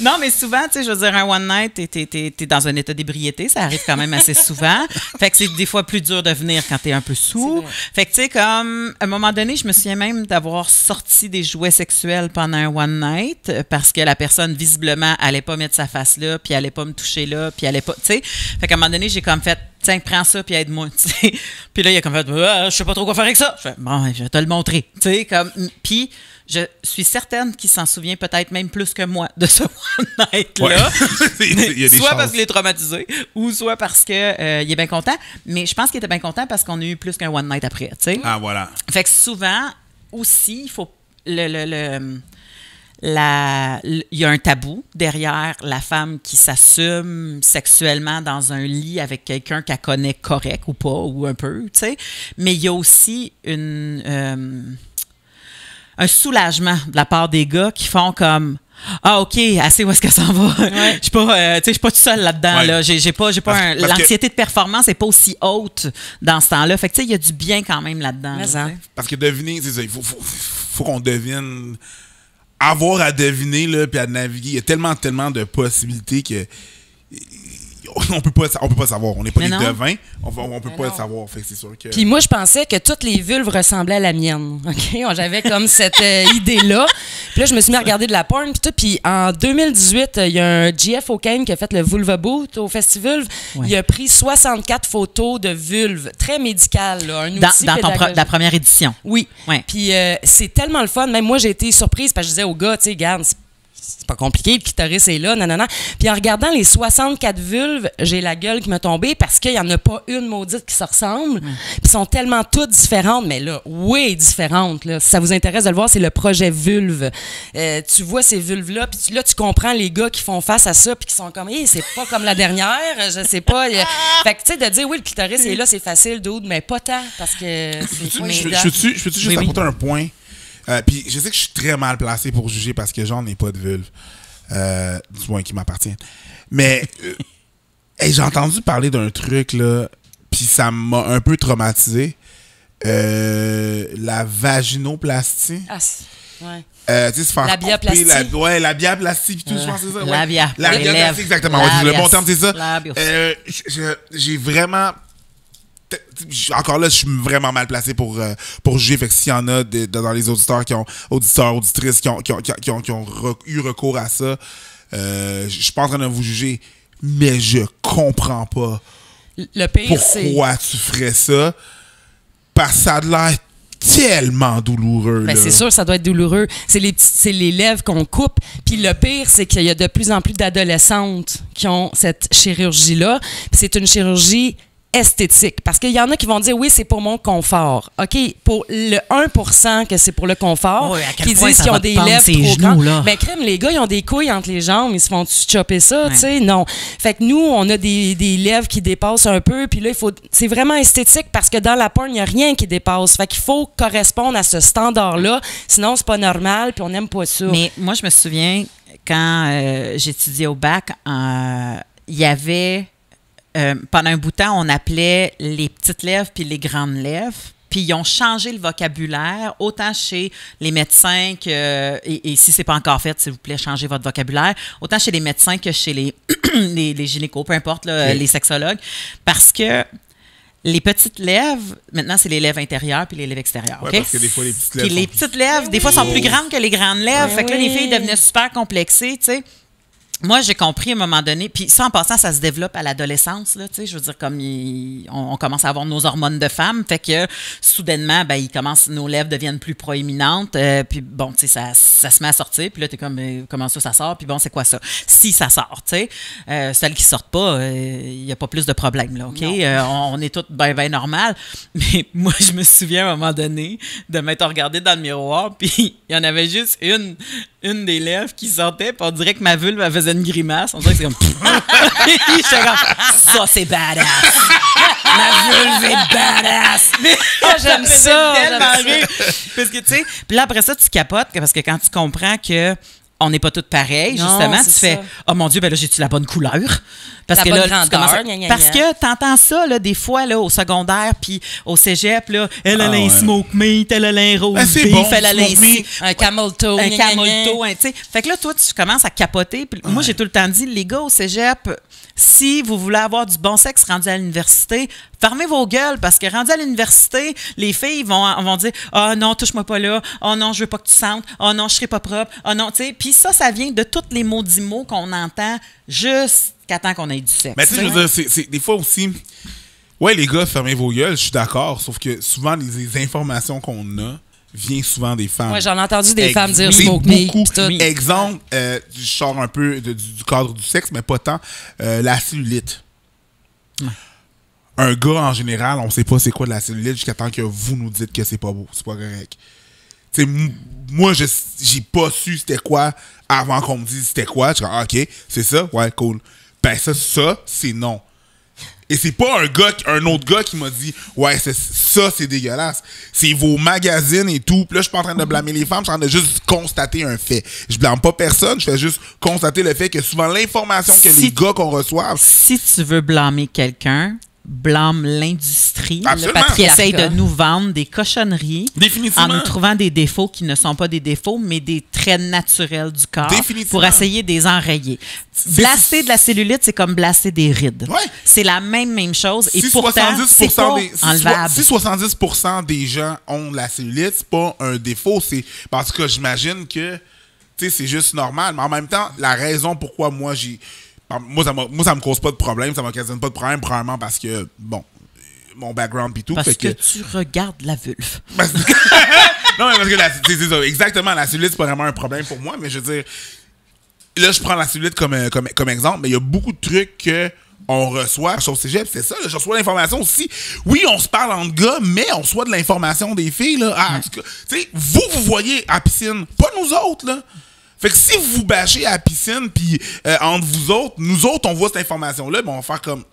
Speaker 1: Non, mais souvent, tu sais, je veux dire, un one night, t'es dans un état d'ébriété, ça arrive quand même assez souvent. Fait que c'est des fois plus dur de venir quand t'es un peu
Speaker 3: C'est
Speaker 1: sous.
Speaker 3: vrai.
Speaker 1: Fait que, tu sais, comme, à un moment donné, je me souviens même d'avoir sorti des jouets sexuels pendant un one night parce que la personne, visiblement, allait pas mettre sa face là, puis allait pas me toucher là, puis allait pas, tu sais. Fait qu'à un moment donné, j'ai comme fait, tiens, prends ça, puis aide-moi, tu sais. Puis là, il a comme fait, je sais pas trop quoi faire avec ça. Je fais, bon, je vais te le montrer, tu sais, comme, puis je suis certaine qu'il s'en souvient peut-être même plus que moi de ce one night-là.
Speaker 2: Ouais. Il y a des
Speaker 1: Soit
Speaker 2: chances.
Speaker 1: parce qu'il est traumatisé ou soit parce qu'il est bien content. Mais je pense qu'il était bien content parce qu'on a eu plus qu'un one night après, tu sais.
Speaker 2: Ah, voilà.
Speaker 1: Fait que souvent, aussi, il faut... il y a un tabou derrière la femme qui s'assume sexuellement dans un lit avec quelqu'un qu'elle connaît correct ou pas, ou un peu, tu sais. Mais il y a aussi un soulagement de la part des gars qui font comme ah OK, assez où est-ce qu'elle s'en va. Je suis pas tu sais, je suis pas tout seul là-dedans
Speaker 2: Ouais.
Speaker 1: là. J'ai pas
Speaker 2: Parce que-
Speaker 1: l'anxiété de performance n'est pas aussi haute dans ce temps-là. Fait que tu sais, il y a du bien quand même là-dedans.
Speaker 3: Mais
Speaker 1: là,
Speaker 3: ça.
Speaker 1: tu sais.
Speaker 2: Parce que deviner, c'est ça, il faut qu'on devine. Avoir à deviner, là, puis à naviguer, il y a tellement de possibilités que on peut pas savoir. On n'est pas
Speaker 1: Mais
Speaker 2: des
Speaker 1: non.
Speaker 2: devins, on peut pas
Speaker 3: non.
Speaker 2: le savoir. Fait que c'est sûr que...
Speaker 3: Puis moi, je pensais que toutes les vulves ressemblaient à la mienne. OK? J'avais comme cette idée-là. Puis là, je me suis mis à regarder de la porn. Puis tout. Puis en 2018, il y a un GF O'Kane qui a fait le Vulva Boot au Festivulve.
Speaker 1: Ouais.
Speaker 3: Il a pris 64 photos de vulves, très médicales. Là, un outil
Speaker 1: Dans
Speaker 3: pédagogique.
Speaker 1: la première édition.
Speaker 3: Oui.
Speaker 1: Ouais.
Speaker 3: Puis c'est tellement le fun. Même moi, j'ai été surprise parce que je disais au gars, tu sais, regarde, c'est pas compliqué, le clitoris est là, nanana. Puis en regardant les 64 vulves, j'ai la gueule qui m'a tombée parce qu'il y en a pas une maudite qui se ressemble. Puis sont tellement toutes différentes, mais là, oui, différentes. Là. Si ça vous intéresse de le voir, c'est le projet Vulve. Tu vois ces vulves-là, puis là, tu comprends les gars qui font face à ça, puis qui sont comme, hey, c'est pas comme la dernière, je sais pas. Fait que, tu sais, de dire, oui, le clitoris est là, c'est facile, dude, mais pas tant, parce que c'est pas
Speaker 2: Je
Speaker 3: évident.
Speaker 2: peux-tu juste
Speaker 1: Oui, oui.
Speaker 2: apporter un point? Puis je sais que je suis très mal placé pour juger parce que j'en ai pas de vulve. Du moins qui m'appartient. Mais hey, j'ai entendu parler d'un truc, là, puis ça m'a un peu traumatisé. La vaginoplastie.
Speaker 3: Ah,
Speaker 2: Tu sais, se faire
Speaker 3: la bioplastie.
Speaker 2: La bioplastie, puis tout, je pense que c'est ça.
Speaker 1: La
Speaker 2: bioplastie, exactement. Le bon terme, c'est ça. J'ai vraiment... Encore là, je suis vraiment mal placé pour juger. Fait que s'il y en a dans les auditrices qui ont eu recours à ça, je suis pas en train de vous juger, mais je comprends pas
Speaker 3: le pire,
Speaker 2: pourquoi tu ferais ça, parce que ça a l'air tellement douloureux.
Speaker 3: Ben, c'est sûr, ça doit être douloureux. C'est les lèvres qu'on coupe. Puis le pire, c'est qu'il y a de plus en plus d'adolescentes qui ont cette chirurgie-là. Puis c'est une chirurgie esthétique. Parce qu'il y en a qui vont dire, oui, c'est pour mon confort. OK, pour le 1% que c'est pour le confort,
Speaker 1: oui,
Speaker 3: qui disent qu'ils ont des lèvres trop grandes. Mais crème, les gars, ils ont des couilles entre les jambes. Ils se font-tu chopper ça? Tu sais, non. Fait que nous, on a des lèvres qui dépassent un peu. Puis là, c'est vraiment esthétique parce que dans la porn, il n'y a rien qui dépasse. Fait qu'il faut correspondre à ce standard-là. Sinon, c'est pas normal. Puis on n'aime pas ça.
Speaker 1: Mais moi, je me souviens, quand j'étudiais au bac, il y avait... pendant un bout de temps, on appelait les petites lèvres puis les grandes lèvres. Puis ils ont changé le vocabulaire, autant chez les médecins que... Et si ce n'est pas encore fait, s'il vous plaît, changez votre vocabulaire. Autant chez les médecins que chez les gynécos, peu importe, là, les sexologues. Parce que les petites lèvres, maintenant, c'est les lèvres intérieures puis les lèvres extérieures.
Speaker 2: Oui,
Speaker 1: okay?
Speaker 2: parce que des fois, les petites lèvres...
Speaker 1: Puis les petites lèvres, des fois, sont plus grandes que les grandes lèvres. Fait que là, les filles devenaient super complexées, tu sais. Moi, j'ai compris à un moment donné, puis ça, en passant, ça se développe à l'adolescence, là, tu sais, je veux dire, comme on commence à avoir nos hormones de femme, fait que, soudainement, ben, nos lèvres deviennent plus proéminentes, puis bon, tu sais, ça se met à sortir, puis là, t'es comme, comment ça sort, puis bon, c'est quoi ça? Si ça sort, tu sais, celles qui sortent pas, il n'y a pas plus de problème, là, OK? On est toutes bien normales, mais moi, je me souviens à un moment donné de m'être regardée dans le miroir, puis il y en avait juste une des lèvres qui sortait, puis on dirait que ma vulve, elle faisait une grimace. On dirait que c'est comme... J'étais comme, ça, c'est badass. Ma vulve est badass.
Speaker 3: J'aime ça.
Speaker 1: Parce que, tu sais, puis là, après ça, tu capotes, parce que quand tu comprends que on n'est pas toutes pareilles, justement, tu fais « Oh mon Dieu, ben là, j'ai-tu la bonne couleur? » Parce que là, parce que t'entends ça, là, des fois, là, au secondaire, puis au cégep, là, elle a un smoke meat, elle a un rose beef, elle a
Speaker 3: un camel toe.
Speaker 1: Un camel toe, tu sais. Fait que là, toi, tu commences à capoter. Puis moi, j'ai tout le temps dit, les gars au cégep, si vous voulez avoir du bon sexe rendu à l'université, fermez vos gueules, parce que rendu à l'université, les filles vont dire « Oh non, touche-moi pas là. Oh non, je veux pas que tu sentes. Oh non, je serai pas propre. Oh non, tu sais. » Puis ça vient de tous les maudits mots qu'on entend jusqu'à temps qu'on ait du sexe.
Speaker 2: Mais tu sais, je veux dire, c'est des fois aussi... Ouais, les gars, fermez vos gueules, je suis d'accord. Sauf que souvent, les informations qu'on a viennent souvent des femmes.
Speaker 3: Ouais, j'en ai entendu des femmes dire « smoke me ».
Speaker 2: Exemple, je sors un peu du cadre du sexe, mais pas tant. La cellulite. Ouais. Un gars, en général, on sait pas c'est quoi de la cellulite jusqu'à temps que vous nous dites que c'est pas beau, c'est pas correct. Tu sais, moi, j'ai pas su c'était quoi avant qu'on me dise c'était quoi. Je suis comme, OK, c'est ça? Ouais, cool. Ben ça, c'est non. Et c'est pas un autre gars qui m'a dit, ouais, ça, c'est dégueulasse. C'est vos magazines et tout. Puis là, je suis pas en train de blâmer les femmes, je suis en train de juste constater un fait. Je blâme pas personne, je fais juste constater le fait que souvent l'information que les gars qu'on reçoit...
Speaker 1: Si tu veux blâmer quelqu'un, blâme l'industrie qui essaye de nous vendre des cochonneries en nous trouvant des défauts qui ne sont pas des défauts, mais des traits naturels du corps pour essayer de les enrayer. Blaster de la cellulite, c'est comme blaster des rides. Ouais. C'est la même chose et pourtant, c'est pas enlevable.
Speaker 2: Si 70% des gens ont de la cellulite, c'est pas un défaut, c'est parce que j'imagine que c'est juste normal. Mais en même temps, la raison pourquoi moi, ça me cause pas de problème, ça m'occasionne pas de problème, probablement parce que, bon, mon background pis tout.
Speaker 1: Parce que tu regardes la vulve.
Speaker 2: Non, mais parce que c'est ça, exactement, la cellulite, c'est pas vraiment un problème pour moi, mais je veux dire, là, je prends la cellulite comme exemple, mais il y a beaucoup de trucs qu'on reçoit sur Cégep, c'est ça, là, je reçois l'information aussi. Oui, on se parle entre gars, mais on reçoit de l'information des filles, là. Tu sais, vous voyez à la piscine, pas nous autres, là. Fait que si vous bâchez à la piscine, puis entre vous autres, nous autres, on voit cette information-là, ben on va faire comme...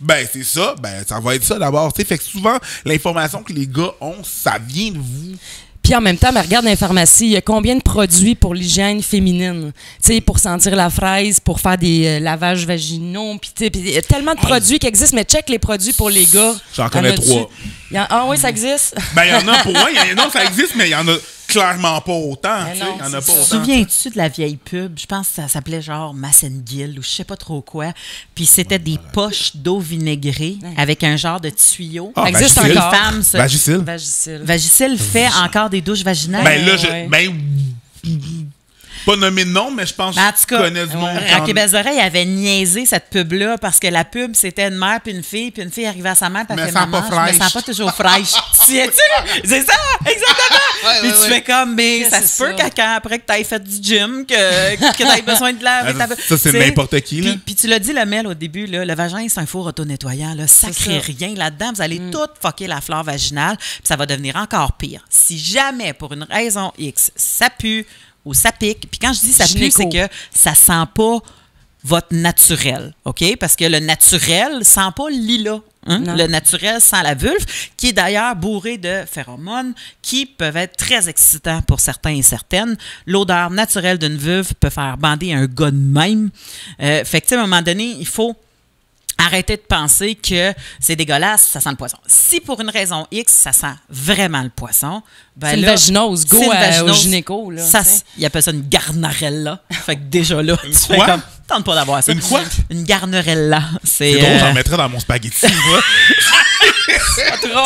Speaker 2: Ben, c'est ça, ben ça va être ça d'abord. Fait que souvent, l'information que les gars ont, ça vient de vous.
Speaker 3: Puis en même temps, mais regarde dans les pharmacies, il y a combien de produits pour l'hygiène féminine? Tu sais, pour sentir la fraise, pour faire des lavages vaginaux, puis il y a tellement de produits qui existent, mais check les produits pour les gars.
Speaker 2: J'en connais 3.
Speaker 3: Ah oui, ça existe?
Speaker 2: Ben, il y en a pour moi, non, ça existe, mais il y en a clairement pas autant.
Speaker 3: Mais
Speaker 2: Tu sais,
Speaker 3: non,
Speaker 2: il y en a
Speaker 3: c'est
Speaker 2: pas
Speaker 3: ça.
Speaker 2: autant.
Speaker 1: Souviens-tu de la vieille pub? Je pense que ça s'appelait genre Massengill ou je sais pas trop quoi. Puis c'était des poches d'eau vinaigrée avec un genre de tuyau.
Speaker 2: Ah,
Speaker 3: Ça existe
Speaker 2: Vagisil.
Speaker 3: encore.
Speaker 1: Femmes se-
Speaker 2: Vagisil.
Speaker 3: Vagisil.
Speaker 1: Vagisil fait encore des douches vaginales.
Speaker 2: Ben là,
Speaker 3: Ouais.
Speaker 2: pas nommé de nom, mais je pense
Speaker 1: En
Speaker 2: que
Speaker 1: tout
Speaker 2: je
Speaker 1: cas,
Speaker 2: connais du monde.
Speaker 1: Rocky Belles-Oreilles avait niaisé cette pub-là parce que la pub, c'était une mère puis une fille arrivait à sa mère puis elle
Speaker 2: Me
Speaker 1: fait
Speaker 2: sens
Speaker 1: maman,
Speaker 2: pas
Speaker 1: je me
Speaker 2: fraîche.
Speaker 1: sens pas toujours fraîche. Tu es-tu? C'est ça, exactement. Puis tu fais comme, mais ça
Speaker 3: C'est
Speaker 1: se peut
Speaker 3: ça.
Speaker 1: qu'après que tu aies fait du gym, que tu aies besoin de laver ta...
Speaker 2: Ça, c'est
Speaker 1: Tu sais,
Speaker 2: n'importe qui, là.
Speaker 1: Puis tu l'as dit, le Mel, au début, là, le vagin, c'est un four auto-nettoyant. Là, ça
Speaker 3: C'est
Speaker 1: crée
Speaker 3: ça.
Speaker 1: rien là-dedans. Vous allez tout fucker la flore vaginale, puis ça va devenir encore pire. Si jamais, pour une raison X, ça pue ou ça pique, puis quand je dis ça pue,
Speaker 3: Gynéco.
Speaker 1: c'est que ça sent pas votre naturel, OK? Parce que le naturel sent pas le lilas. Hein?
Speaker 3: Non.
Speaker 1: Le naturel sent la vulve, qui est d'ailleurs bourré de phéromones qui peuvent être très excitants pour certains et certaines. L'odeur naturelle d'une vulve peut faire bander un gars de même. Fait que, tu sais, à un moment donné, il faut arrêter de penser que c'est dégueulasse, ça sent le poisson. Si pour une raison X, ça sent vraiment le poisson, ben
Speaker 3: C'est une
Speaker 1: là,
Speaker 3: vaginose. Go
Speaker 1: c'est une
Speaker 3: au
Speaker 1: vaginose.
Speaker 3: gynéco. Là,
Speaker 1: Ça,
Speaker 3: tu sais.
Speaker 1: il appelle ça une garnarella. Fait que déjà là, tu fais
Speaker 2: quoi?
Speaker 1: comme, tente pas d'avoir ça.
Speaker 2: Une quoi?
Speaker 1: Une garnarella.
Speaker 2: C'est drôle, j'en mettrais dans mon spaghetti. moi.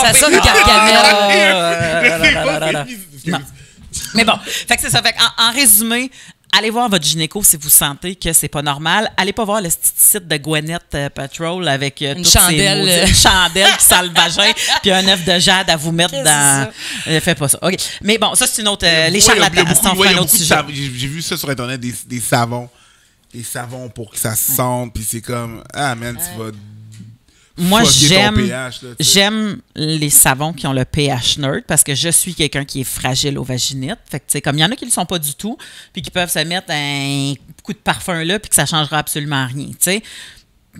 Speaker 3: Ça sonne
Speaker 1: Ah,
Speaker 3: gargamel.
Speaker 1: Non. Mais bon, fait que c'est ça. Fait en résumé, allez voir votre gynéco si vous sentez que c'est pas normal. Allez pas voir le petit site de Gwyneth Patrol avec
Speaker 3: Une
Speaker 1: toutes ces
Speaker 3: chandelle.
Speaker 1: maudites- une chandelle qui sent le vagin puis un œuf de jade à vous mettre
Speaker 3: Qu'est-ce
Speaker 1: dans...
Speaker 3: que
Speaker 1: Faites pas ça. OK. Mais bon, ça, c'est une autre... les
Speaker 2: Ouais, il y a
Speaker 1: charlatans,
Speaker 2: beaucoup-
Speaker 1: c'est on
Speaker 2: ouais,
Speaker 1: fait
Speaker 2: il y
Speaker 1: un
Speaker 2: a
Speaker 1: autre
Speaker 2: beaucoup de
Speaker 1: sujet.
Speaker 2: savons. J'ai vu ça sur Internet, des savons. Des savons pour que ça sente, puis c'est comme, ah man, tu vas
Speaker 1: Moi,
Speaker 2: fucker ton pH, là, tu sais.
Speaker 1: j'aime les savons qui ont le pH neutre parce que je suis quelqu'un qui est fragile aux vaginites. Fait que, tu sais, comme il y en a qui ne le sont pas du tout, puis qui peuvent se mettre un coup de parfum là, puis que ça ne changera absolument rien, tu sais.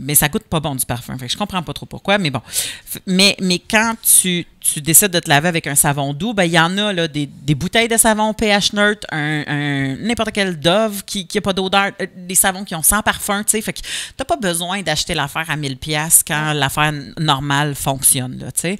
Speaker 1: Mais ça goûte pas bon du parfum. Fait que je comprends pas trop pourquoi, mais bon. Mais quand tu décides de te laver avec un savon doux, ben il y en a là, des bouteilles de savon pH neutre, n'importe quel Dove qui n'a pas d'odeur, des savons qui ont sans parfum, tu sais. Fait que t'as pas besoin d'acheter l'affaire à 1000$ quand l'affaire normale fonctionne, là, tu sais.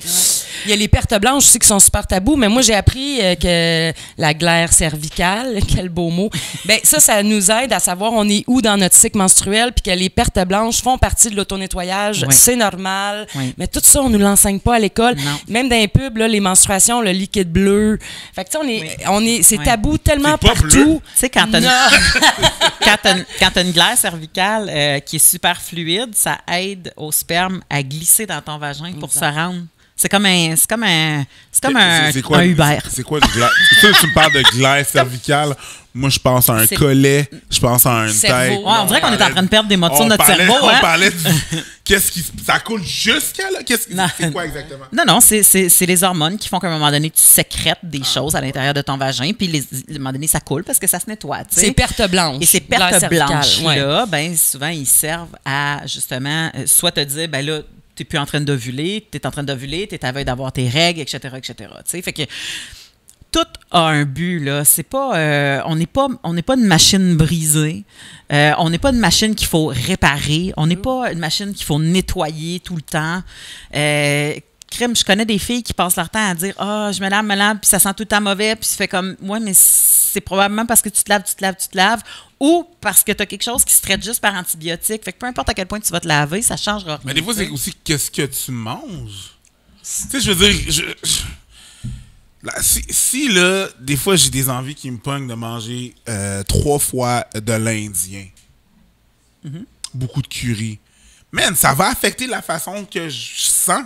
Speaker 3: Il y a les pertes blanches aussi qui sont super tabous, mais moi, j'ai appris que la glaire cervicale, quel beau mot, ben ça nous aide à savoir on est où dans notre cycle menstruel, puis que les pertes blanches font partie de l'autonettoyage,
Speaker 1: Oui.
Speaker 3: c'est normal.
Speaker 1: Oui.
Speaker 3: Mais tout ça, on nous l'enseigne pas à l'école.
Speaker 1: Non.
Speaker 3: Même dans les pubs, là, les menstruations, le liquide bleu. Fait que, tu sais, c'est
Speaker 1: Oui.
Speaker 3: tabou tellement
Speaker 2: C'est pas bleu.
Speaker 3: partout.
Speaker 1: Tu sais, quand t'as
Speaker 3: Non.
Speaker 1: quand t'as une glaire cervicale qui est super fluide, ça aide au sperme à glisser dans ton vagin pour se rendre. C'est comme un Uber.
Speaker 2: C'est quoi le glaire? Tu me parles de glaire cervicale. Moi, je pense à un
Speaker 1: C'est-
Speaker 2: collet, je pense à un
Speaker 3: Cerveau.
Speaker 2: tête.
Speaker 1: Ouais, on dirait qu'on est en train de perdre des motions de notre
Speaker 2: parlait-
Speaker 1: cerveau.
Speaker 2: On
Speaker 1: hein?
Speaker 2: parlait qu'est-ce qui ça coule jusqu'à là?
Speaker 1: Non.
Speaker 2: C'est quoi exactement?
Speaker 1: Non, c'est les hormones qui font qu'à un moment donné, tu sécrètes des choses à l'intérieur de ton vagin, puis à un moment donné, ça coule parce que ça se nettoie. Tu sais.
Speaker 3: C'est pertes blanches.
Speaker 1: Et ces
Speaker 3: glaire
Speaker 1: pertes
Speaker 3: cervicale,
Speaker 1: blanches-là,
Speaker 3: ouais.
Speaker 1: ben, souvent, ils servent à, justement, soit te dire, ben là, t'es plus en train d'ovuler, t'es en train d'ovuler, t'es à veille d'avoir tes règles, etc., etc. Tu sais, fait que tout a un but, là. C'est pas... on n'est pas une machine brisée. On n'est pas une machine qu'il faut réparer. On n'est pas une machine qu'il faut nettoyer tout le temps. Crème, je connais des filles qui passent leur temps à dire « Ah, je me lave, puis ça sent tout le temps mauvais. » Puis tu fais comme « Ouais, mais c'est probablement parce que tu te laves. » Ou parce que tu as quelque chose qui se traite juste par antibiotiques. Fait que peu importe à quel point tu vas te laver, ça ne changera rien.
Speaker 2: Mais des fois, c'est aussi qu'est-ce que tu manges. Tu sais, je veux dire, là, si là, des fois, j'ai des envies qui me pognent de manger 3 fois de l'Indien. Beaucoup de curry. Man, ça va affecter la façon que je sens.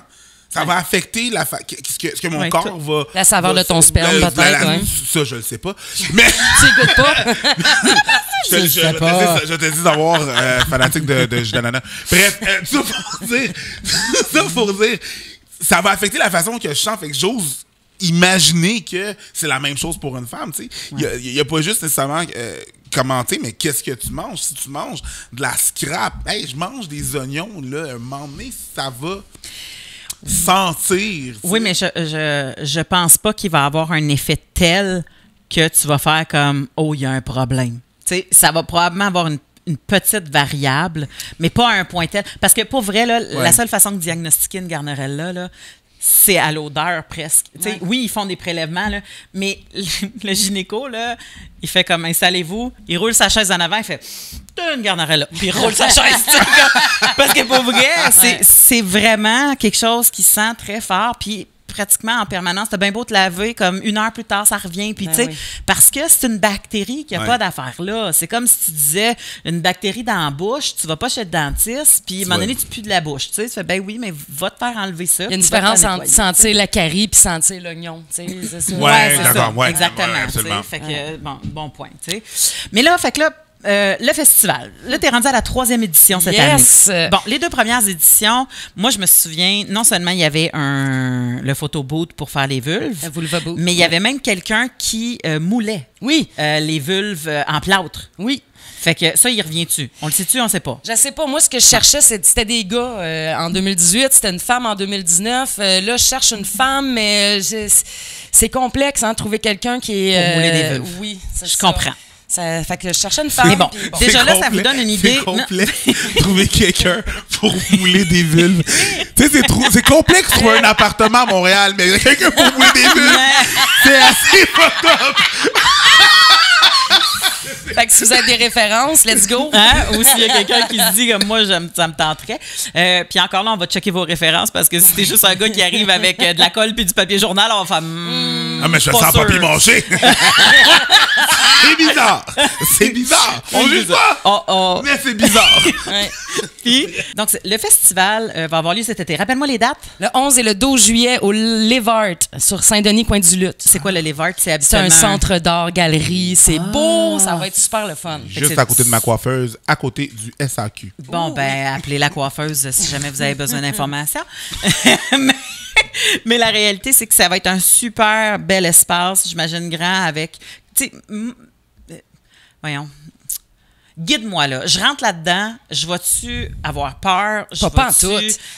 Speaker 2: Ça va affecter ce que mon
Speaker 1: Ouais,
Speaker 2: corps va...
Speaker 3: La saveur
Speaker 2: va-
Speaker 3: de ton sperme, peut-être, ouais.
Speaker 2: Ça, je le sais pas. Mais
Speaker 3: Tu écoutes pas?
Speaker 2: je te dis d'avoir fanatique de jus d'ananas. Bref, ça pour dire, ça va affecter la façon que je sens. Fait que j'ose imaginer que c'est la même chose pour une femme. Tu sais, il y a pas juste nécessairement commenter, mais qu'est-ce que tu manges? Si tu manges de la scrap, hey, je mange des oignons, là, un moment donné, ça va sentir.
Speaker 1: Oui, mais je pense pas qu'il va avoir un effet tel que tu vas faire comme « Oh, il y a un problème ». Tu sais, ça va probablement avoir une petite variable, mais pas à un point tel. Parce que pour vrai, là, la seule façon de diagnostiquer une garnerella, là, c'est à l'odeur presque. Tu sais, oui, ils font des prélèvements, là, mais le gynéco, là, il fait comme installez-vous, il roule sa chaise en avant, il fait t'as une garnarelle là, puis il roule sa chaise. Parce que pour vrai, c'est vraiment quelque chose qui sent très fort, puis pratiquement en permanence. T'as bien beau te laver, comme 1 heure plus tard, ça revient. Puis, tu sais, parce que c'est une bactérie qui n'a pas d'affaire là. C'est comme si tu disais une bactérie dans la bouche, tu vas pas chez le dentiste, puis à un moment donné, tu pues de la bouche. Tu sais, tu fais, ben oui, mais va te faire enlever ça.
Speaker 3: Il y a une différence entre sentir la carie puis sentir l'oignon. Tu sais, c'est ça.
Speaker 2: Ouais,
Speaker 1: c'est
Speaker 2: d'accord.
Speaker 1: ça.
Speaker 2: Ouais,
Speaker 1: exactement.
Speaker 2: absolument.
Speaker 1: Fait que, bon point. Tu sais. Mais là, fait que là, le festival. Là, t'es rendu à la 3e édition cette année. Bon, les 2 premières éditions, moi, je me souviens, non seulement il y avait le photo booth pour faire les vulves, mais il y avait même quelqu'un qui moulait les vulves en plâtre.
Speaker 3: Oui.
Speaker 1: Fait que ça, il revient-tu? On le sait-tu? On sait pas.
Speaker 3: Je sais pas. Moi, ce que je cherchais, c'était des gars en 2018. C'était une femme en 2019. Là, je cherche une femme, mais c'est complexe, hein, trouver quelqu'un qui est...
Speaker 1: Pour mouler des vulves.
Speaker 3: Oui,
Speaker 1: je comprends.
Speaker 3: Fait que je cherchais une femme.
Speaker 1: Mais bon, déjà là,
Speaker 2: complet,
Speaker 1: ça vous donne une idée.
Speaker 2: C'est complexe. Trouver quelqu'un pour mouler des vulves. Tu sais, c'est complexe de trouver un appartement à Montréal, mais quelqu'un pour mouler des vulves, c'est assez top.
Speaker 3: Fait que si vous avez des références, let's go.
Speaker 1: Hein? Ou s'il y a quelqu'un qui se dit comme moi, ça me tenterait. Puis encore là, on va checker vos références parce que si t'es juste un gars qui arrive avec de la colle puis du papier journal, on va faire.
Speaker 2: Ah, mais je sens papier mâché. C'est bizarre. C'est bizarre. On juge pas. Mais c'est bizarre.
Speaker 1: Puis, donc, le festival va avoir lieu cet été. Rappelle-moi les dates.
Speaker 3: Le 11 et le 12 juillet au Lévart, sur Saint-Denis, coin du Lutte.
Speaker 1: C'est quoi le Lévart? C'est
Speaker 3: un centre d'art, galerie. C'est beau. Ça va être super le fun.
Speaker 2: Juste à côté de ma coiffeuse, à côté du SAQ.
Speaker 1: Bon, ben, appelez la coiffeuse si jamais vous avez besoin d'informations. Mais la réalité, c'est que ça va être un super bel espace, j'imagine grand, avec... Tu sais, voyons... Guide-moi là. Je rentre là-dedans. Je vais-tu avoir peur? Je vais-tu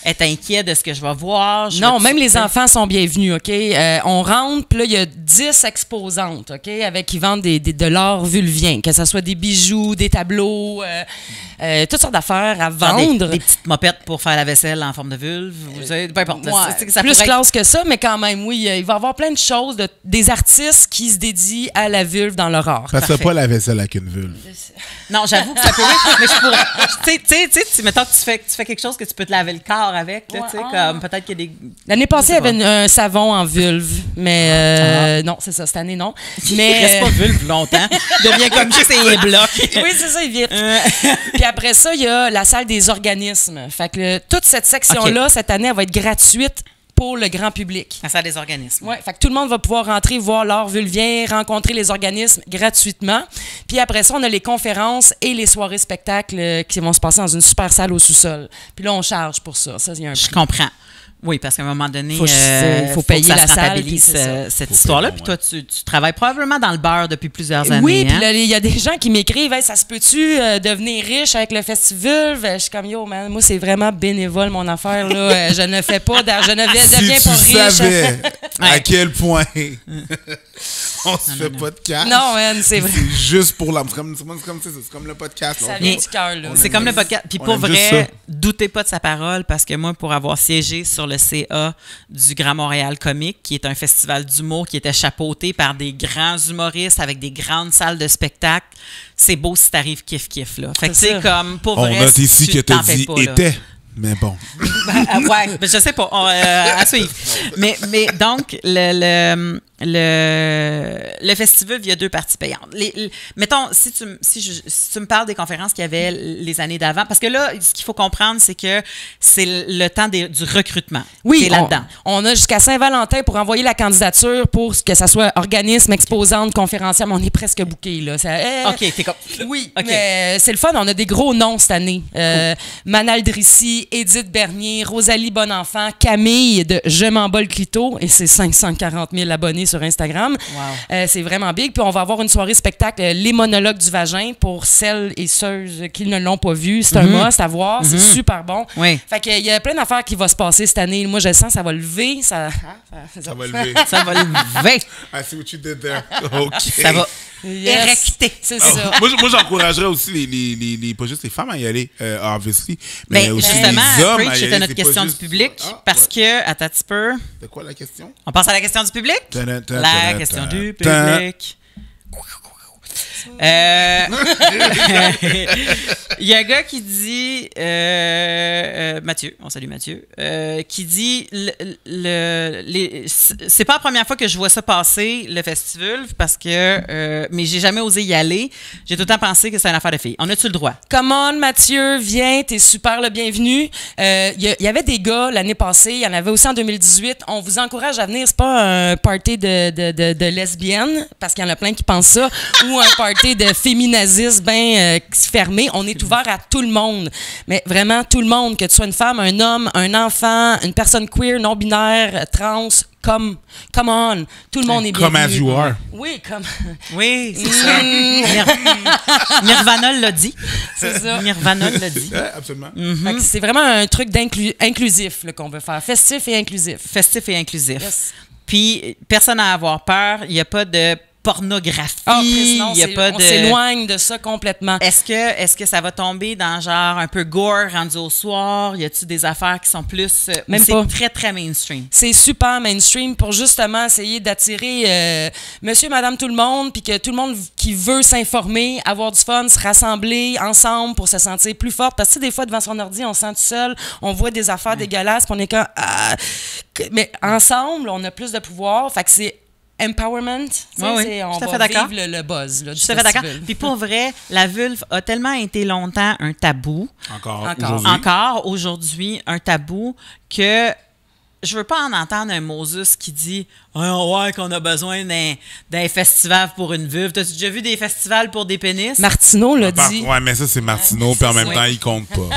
Speaker 1: être inquiet de ce que je vais voir?
Speaker 3: Non, même les enfants sont bienvenus, OK? On rentre, puis là, il y a 10 exposantes, OK? Qui vendent de l'art vulvien, que ce soit des bijoux, des tableaux, toutes sortes d'affaires à vendre.
Speaker 1: Des petites mopettes pour faire la vaisselle en forme de vulve. Peu importe.
Speaker 3: Ça plus classe que ça, mais quand même, oui. Il va y avoir plein de choses, des artistes qui se dédient à la vulve dans leur art.
Speaker 2: Parce que pas la vaisselle avec une vulve.
Speaker 1: Non, j'avoue que ça peut être, mais je pourrais. Tu sais, mettons que tu fais quelque chose que tu peux te laver le corps avec, là, tu sais, comme peut-être qu'il y a des.
Speaker 3: L'année passée, il y avait un savon en vulve, mais non, c'est ça, cette année, non. Mais.
Speaker 1: Il reste pas vulve longtemps. Il devient comme juste les blocs.
Speaker 3: Oui, c'est ça, il vite. Puis après ça, il y a la salle des organismes. Fait que toute cette section-là, cette année, elle va être gratuite pour le grand public.
Speaker 1: La salle des organismes.
Speaker 3: Oui, fait que tout le monde va pouvoir rentrer, voir l'art vulvien, rencontrer les organismes gratuitement. Puis après ça, on a les conférences et les soirées spectacles qui vont se passer dans une super salle au sous-sol. Puis là, on charge pour ça. Ça, il y a un prix.
Speaker 1: Je comprends. Oui, parce qu'à un moment donné,
Speaker 3: faut payer
Speaker 1: que ça
Speaker 3: la
Speaker 1: se
Speaker 3: salle.
Speaker 1: rentabilise cette histoire-là. Puis toi, tu travailles probablement dans le beurre depuis plusieurs années.
Speaker 3: Oui, puis
Speaker 1: hein?
Speaker 3: là, il y a des gens qui m'écrivent hey, « Ça se peut-tu devenir riche avec le festival? » Je suis comme « Yo, man, moi, c'est vraiment bénévole, mon affaire. Là. Je ne fais pas je ne deviens pas riche. »
Speaker 2: Si tu savais à quel point on se fait pas de cash.
Speaker 3: Non, man, c'est vrai.
Speaker 2: C'est juste pour l'âme. C'est comme le podcast.
Speaker 3: Ça vient du cœur, là.
Speaker 1: C'est comme le podcast. Puis pour vrai, doutez pas de sa parole parce que moi, pour avoir siégé sur le CA du Grand Montréal Comique, qui est un festival d'humour qui était chapeauté par des grands humoristes avec des grandes salles de spectacle, c'est beau si t'arrives kiff-kiff, là. Fait que c'est comme, pour vrai,
Speaker 2: on note ici que t'as dit
Speaker 1: pas,
Speaker 2: était. Mais bon.
Speaker 1: Ouais, je sais pas. À suivre. Mais donc, le festival, il y a 2 parties payantes. Mettons, si tu me parles des conférences qu'il y avait les années d'avant, parce que là, ce qu'il faut comprendre, c'est que c'est le temps du recrutement.
Speaker 3: Oui,
Speaker 1: là-dedans.
Speaker 3: On a jusqu'à Saint-Valentin pour envoyer la candidature pour que ça soit organisme, exposante, conférencière, mais on est presque booké, là.
Speaker 1: OK, t'es comme...
Speaker 3: Oui, okay. Mais c'est le fun. On a des gros noms cette année. Cool. Manal Drissi, Édith Bernier, Rosalie Bonenfant, Camille de Je m'en bats le clito, et c'est 540 000 abonnés sur Instagram. Wow. C'est vraiment big. Puis on va avoir une soirée spectacle, Les monologues du vagin, pour celles et ceux qui ne l'ont pas vu. C'est un must à voir. C'est super bon.
Speaker 1: Oui.
Speaker 3: Fait qu'il y a plein d'affaires qui vont se passer cette année. Moi, je le sens, ça va lever. Ça
Speaker 2: va lever.
Speaker 1: Ça va lever.
Speaker 2: I see what you did there. OK.
Speaker 1: Ça va érecter.
Speaker 3: C'est ça.
Speaker 2: Moi, j'encouragerais aussi pas juste les femmes à y aller, obviously, mais aussi
Speaker 1: justement,
Speaker 2: les hommes à y
Speaker 1: c'était
Speaker 2: aller.
Speaker 1: notre question du public, parce que, attends un petit peu...
Speaker 2: C'est quoi la question?
Speaker 1: On passe à la question du public? La question du public. Il y a un gars qui dit Mathieu, on salue Mathieu, qui dit c'est pas la première fois que je vois ça passer, le festival, parce que mais j'ai jamais osé y aller. J'ai tout le temps pensé que c'est une affaire de filles. On a-tu le droit?
Speaker 3: Come on, Mathieu, viens, t'es super le bienvenu. Il y avait des gars l'année passée, il y en avait aussi en 2018. On vous encourage à venir. C'est pas un party de lesbiennes, parce qu'il y en a plein qui pensent ça, ou un party de féminazisme bien fermé. On est ouvert à tout le monde. Mais vraiment, tout le monde, que tu sois une femme, un homme, un enfant, une personne queer, non-binaire, trans, come on. Tout le monde est bienvenu.
Speaker 2: Comme as you are.
Speaker 3: Oui, comme...
Speaker 1: Oui, c'est ça. Nirvana l'a dit.
Speaker 3: C'est ça.
Speaker 1: Nirvana l'a dit.
Speaker 2: Absolument.
Speaker 3: Fait que c'est vraiment un truc inclusif là, qu'on veut faire. Festif et inclusif.
Speaker 1: Festif et inclusif.
Speaker 3: Yes.
Speaker 1: Puis, personne à avoir peur. Il n'y a pas de pornographie.
Speaker 3: Chris, non,
Speaker 1: il y a pas
Speaker 3: on s'éloigne de ça complètement.
Speaker 1: Est-ce que ça va tomber dans genre un peu gore rendu au soir? Y a-tu des affaires qui sont plus...
Speaker 3: Même
Speaker 1: c'est
Speaker 3: pas.
Speaker 1: très, très mainstream.
Speaker 3: C'est super mainstream pour justement essayer d'attirer monsieur, madame, tout le monde, puis que tout le monde qui veut s'informer, avoir du fun, se rassembler ensemble pour se sentir plus forte. Parce que des fois, devant son ordi, on se sent tout seul, on voit des affaires dégueulasses, puis on est comme... mais ensemble, on a plus de pouvoir. Fait que c'est empowerment.
Speaker 1: Oui,
Speaker 3: on
Speaker 1: tout à
Speaker 3: va
Speaker 1: fait d'accord.
Speaker 3: vivre le buzz là, du
Speaker 1: Je suis tout à fait d'accord.
Speaker 3: festival.
Speaker 1: Puis pour vrai, la vulve a tellement été longtemps un tabou. Encore aujourd'hui, un tabou que je veux pas en entendre un Moses qui dit ouais, qu'on a besoin d'un festival pour une vulve. T'as-tu déjà vu des festivals pour des pénis?
Speaker 3: Martineau l'a dit.
Speaker 2: Ouais, mais ça, c'est Martineau, puis en même temps, il compte pas.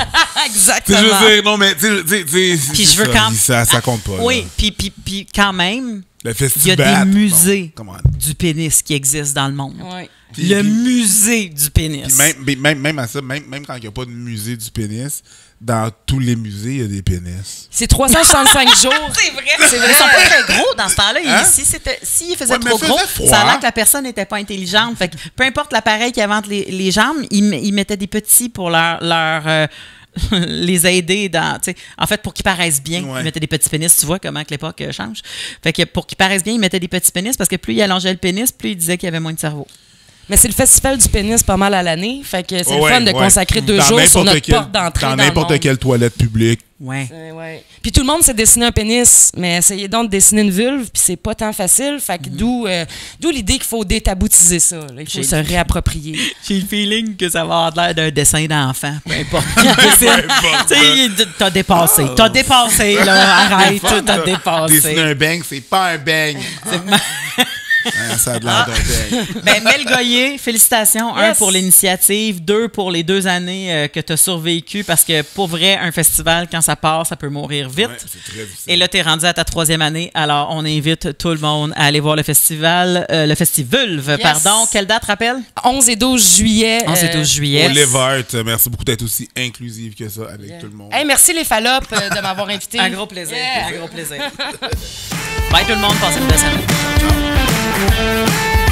Speaker 3: Exactement.
Speaker 2: Je veux dire, non, mais tu sais,
Speaker 1: Puis je veux quand...
Speaker 2: ça compte pas.
Speaker 1: Oui, puis quand même,
Speaker 2: le
Speaker 1: il y a
Speaker 2: festival.
Speaker 1: des musées
Speaker 2: Bon,
Speaker 1: du pénis qui existent dans le monde.
Speaker 3: Ouais.
Speaker 1: Le musée du pénis.
Speaker 2: Puis même à ça, même quand il n'y a pas de musée du pénis, dans tous les musées, il y a des pénis.
Speaker 3: C'est 365 jours.
Speaker 1: C'est vrai. Ils sont pas très gros dans ce temps-là.
Speaker 2: Hein?
Speaker 1: S'il faisait
Speaker 2: Ouais, mais
Speaker 1: trop
Speaker 2: faisait
Speaker 1: gros,
Speaker 2: froid.
Speaker 1: ça a l'air que la personne n'était pas intelligente. Fait que peu importe l'appareil qui invente les jambes, ils mettaient des petits pour les aider dans, en fait, pour qu'ils paraissent bien.
Speaker 2: Ouais.
Speaker 1: Ils mettaient des petits pénis. Tu vois comment que l'époque change. Fait que pour qu'ils paraissent bien, ils mettaient des petits pénis parce que plus ils allongeaient le pénis, plus ils disaient qu'il y avait moins de cerveau.
Speaker 3: Mais c'est le festival du pénis pas mal à l'année. Fait que c'est le fun de consacrer 2 jours sur notre porte d'entrée dans
Speaker 2: n'importe quelle toilette publique.
Speaker 1: Ouais.
Speaker 3: Ouais. Puis tout le monde s'est dessiné un pénis, mais essayez donc de dessiner une vulve, puis c'est pas tant facile. Fait que d'où l'idée qu'il faut détaboutiser ça. Là. Il faut se réapproprier.
Speaker 1: J'ai le feeling que ça va avoir l'air d'un dessin d'enfant. Peu importe. T'as dépassé. T'as dépassé, là. Arrête, t'as dépassé.
Speaker 2: Dessiner un bang, c'est pas un bang. Ça a de l'air d'un bang.
Speaker 1: Ben, Mel Goyer, félicitations.
Speaker 3: Yes.
Speaker 1: 1 pour l'initiative, 2 pour les 2 années que tu as survécu, parce que pour vrai, un festival, quand ça part, ça peut mourir vite.
Speaker 2: Ouais, c'est très difficile.
Speaker 1: Et là, tu es rendu à ta 3e année, alors on invite tout le monde à aller voir le festival, le Festivulve,
Speaker 3: Yes.
Speaker 1: pardon. Quelle date, rappelle?
Speaker 3: 11 et 12 juillet.
Speaker 1: 11 et 12 juillet.
Speaker 2: Oliver, merci beaucoup d'être aussi inclusive que ça avec tout le monde.
Speaker 3: Hey, merci les Fallopes de m'avoir invité.
Speaker 1: Un gros plaisir.
Speaker 3: Yeah.
Speaker 1: Un gros plaisir. Bye tout le monde, passez une belle semaine.
Speaker 2: Ciao.